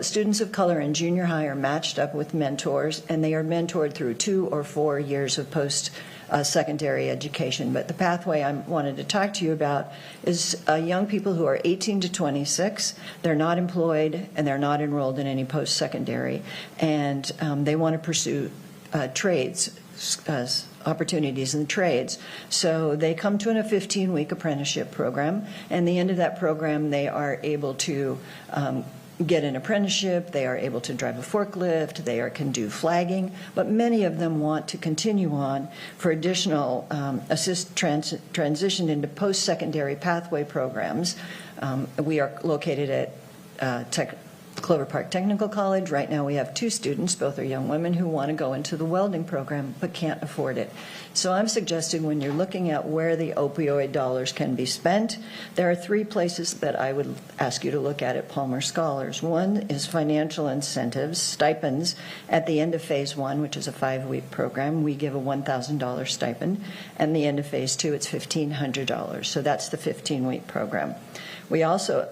students of color in junior high are matched up with mentors, and they are mentored through 2 or 4 years of post-secondary education. But the pathway I wanted to talk to you about is young people who are 18 to 26. They're not employed, and they're not enrolled in any post-secondary, and they want to pursue trades, opportunities in trades. So they come to a 15-week apprenticeship program, and at the end of that program, they are able to get an apprenticeship, they are able to drive a forklift, can do flagging, but many of them want to continue on for additional transition into post-secondary pathway programs. We are located at Clover Park Technical College. Right now we have 2 students, both are young women, who want to go into the welding program but can't afford it. So I'm suggesting when you're looking at where the opioid dollars can be spent, there are 3 places that I would ask you to look at Palmer Scholars. One is financial incentives, stipends. At the end of Phase 1, which is a 5-week program, we give a $1,000 stipend, and the end of Phase 2, it's $1,500. So that's the 15-week program. We also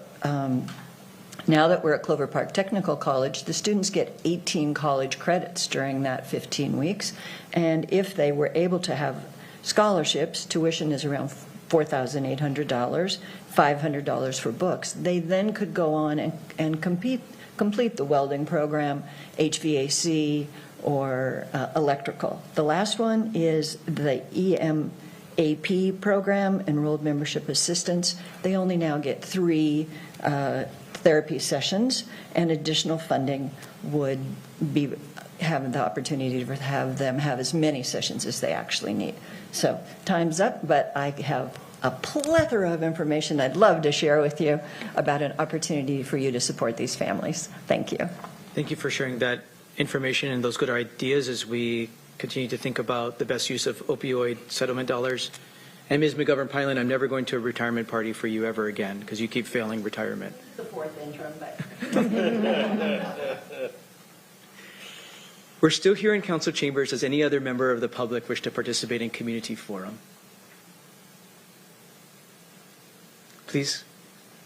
now that we're at Clover Park Technical College, the students get 18 college credits during that 15 weeks. And if they were able to have scholarships, tuition is around $4,800, $500 for books. They then could go on and complete the welding program, HVAC, or electrical. The last one is the EMAP program, Enrolled Membership Assistance. They only now get 3 therapy sessions, and additional funding would have the opportunity to have them have as many sessions as they actually need. So time's up, but I have a plethora of information I'd love to share with you about an opportunity for you to support these families. Thank you. Thank you for sharing that information and those good ideas as we continue to think about the best use of opioid settlement dollars. And Ms. McGovern-Pineland, I'm never going to a retirement party for you ever again because you keep failing retirement. The 4th interim, but we're still here in council chambers. Does any other member of the public wish to participate in community forum? Please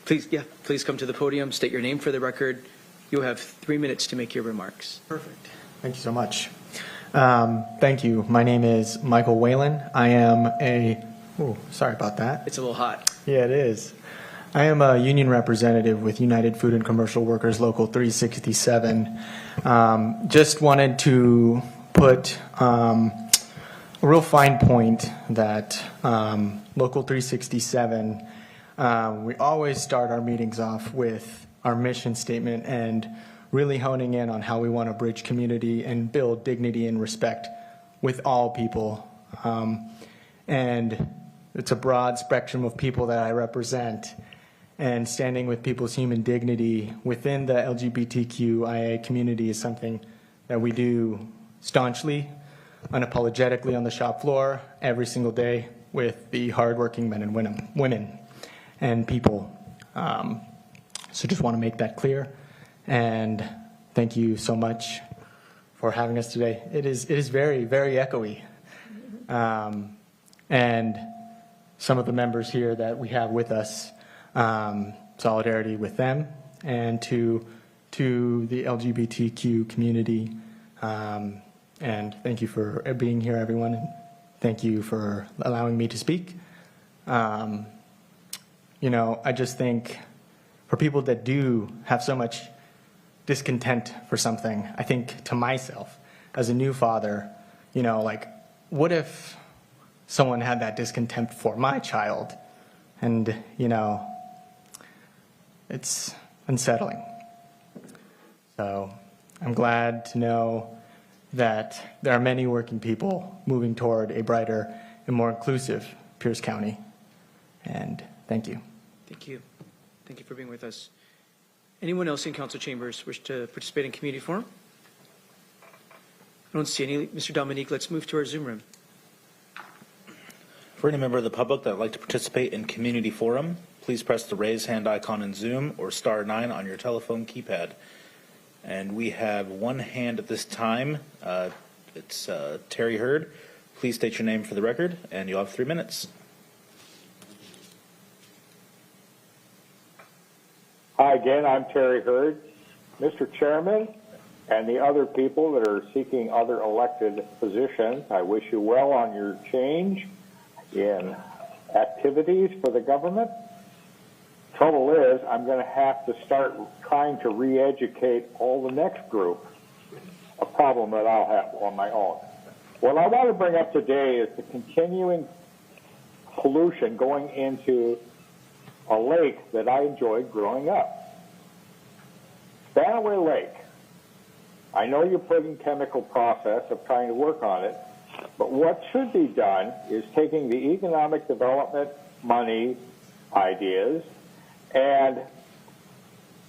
come to the podium, state your name for the record. You'll have 3 minutes to make your remarks. Perfect. Thank you so much. Thank you. My name is Michael Whalen. I am sorry about that. It's a little hot. Yeah, it is. I am a union representative with United Food and Commercial Workers Local 367. Just wanted to put a real fine point that Local 367, we always start our meetings off with our mission statement and really honing in on how we want to bridge community and build dignity and respect with all people. And it's a broad spectrum of people that I represent, and standing with people's human dignity within the LGBTQIA community is something that we do staunchly, unapologetically on the shop floor every single day with the hardworking men and women and people. So just want to make that clear. And thank you so much for having us today. It is very, very echoey. And some of the members here that we have with us, solidarity with them and to the LGBTQ community. And thank you for being here, everyone. Thank you for allowing me to speak. I just think for people that do have so much discontent for something, I think to myself, as a new father, what if someone had that discontent for my child? And, it's unsettling. So I'm glad to know that there are many working people moving toward a brighter and more inclusive Pierce County. And thank you. Thank you. Thank you for being with us. Anyone else in council chambers wish to participate in community forum? I don't see any. Mr. Dominique, let's move to our Zoom room. For any member of the public that would like to participate in community forum, please press the raise hand icon in Zoom or *9 on your telephone keypad. And we have one hand at this time. It's Terry Hurd. Please state your name for the record, and you'll have 3 minutes. Again, I'm Terry Hurd. Mr. Chairman, and the other people that are seeking other elected positions, I wish you well on your change in activities for the government. Trouble is, I'm going to have to start trying to re-educate all the next group, a problem that I'll have on my own. What I want to bring up today is the continuing pollution going into a lake that I enjoyed growing up. Spanaway Lake. I know you're putting chemical process of trying to work on it, but what should be done is taking the economic development money ideas and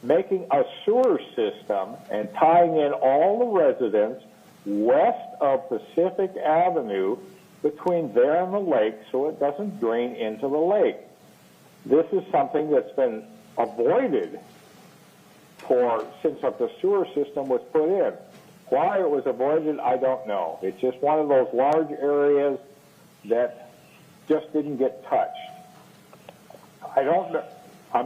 making a sewer system and tying in all the residents west of Pacific Avenue between there and the lake so it doesn't drain into the lake. This is something that's been avoided since the sewer system was put in. Why it was avoided, I don't know. It's just one of those large areas that just didn't get touched. I'm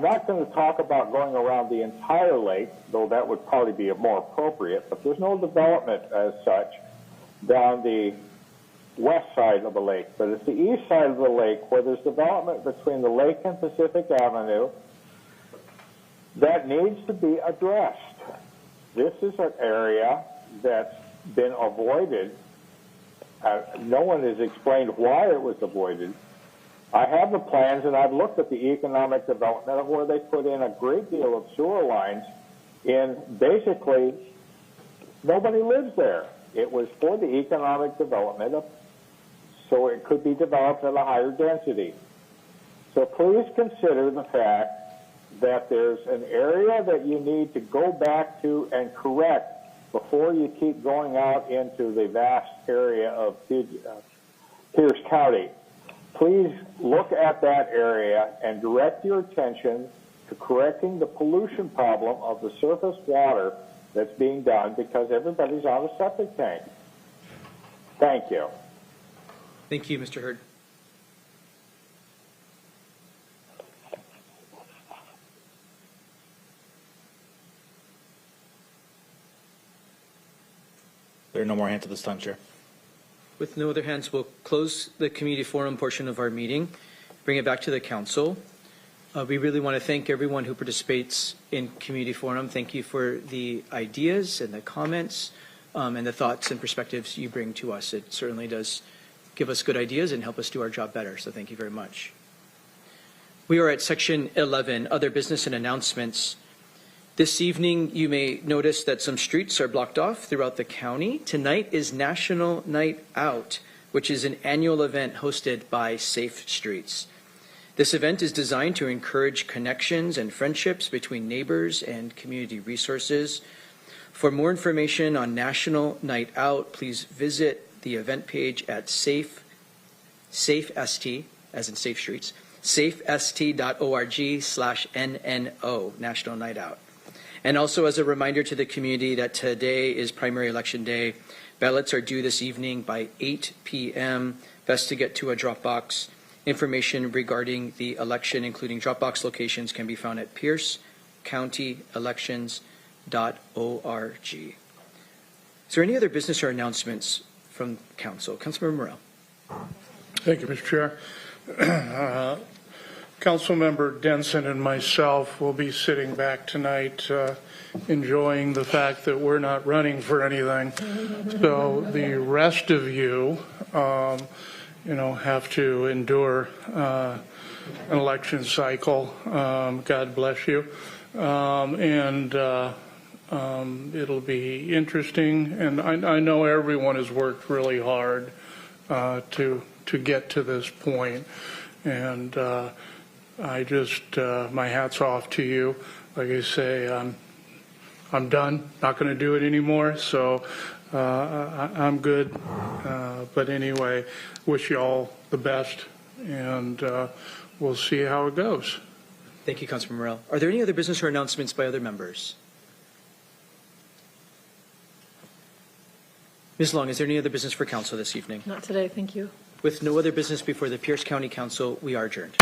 not going to talk about going around the entire lake, though that would probably be more appropriate, but there's no development as such down the west side of the lake. But it's the east side of the lake where there's development between the lake and Pacific Avenue that needs to be addressed. This is an area that's been avoided. No one has explained why it was avoided. I have the plans, and I've looked at the economic development of where they put in a great deal of sewer lines in basically nobody lives there. It was for the economic development, so it could be developed at a higher density. So please consider the fact that there's an area that you need to go back to and correct before you keep going out into the vast area of Pierce County. Please look at that area and direct your attention to correcting the pollution problem of the surface water that's being done because everybody's on a septic tank. Thank you. Thank you, Mr. Hurd. There are no more hands at this time, Chair. With no other hands, we'll close the community forum portion of our meeting, bring it back to the council. We really want to thank everyone who participates in community forum. Thank you for the ideas and the comments and the thoughts and perspectives you bring to us. It certainly does give us good ideas and help us do our job better. So thank you very much. We are at section 11, other business and announcements. This evening, you may notice that some streets are blocked off throughout the county. Tonight is National Night Out, which is an annual event hosted by Safe Streets. This event is designed to encourage connections and friendships between neighbors and community resources. For more information on National Night Out, please visit the event page at SafeST, as in Safe Streets, safest.org/NNO, National Night Out. And also as a reminder to the community that today is primary election day. Ballots are due this evening by 8 p.m. Best to get to a drop box. Information regarding the election, including drop box locations, can be found at piercecountyelections.org. Is there any other business or announcements from council? Councilmember Morrell. Thank you, Mr. Chair. Councilmember Denson and myself will be sitting back tonight enjoying the fact that we're not running for anything. So the rest of you, have to endure an election cycle. God bless you. It'll be interesting. And I know everyone has worked really hard to get to this point. And I just, my hat's off to you. Like I say, I'm done, not going to do it anymore, so I'm good. But anyway, wish you all the best, and we'll see how it goes. Thank you, Councilman Morrell. Are there any other business or announcements by other members? Ms. Long, is there any other business for council this evening? Not today, thank you. With no other business before the Pierce County Council, we are adjourned.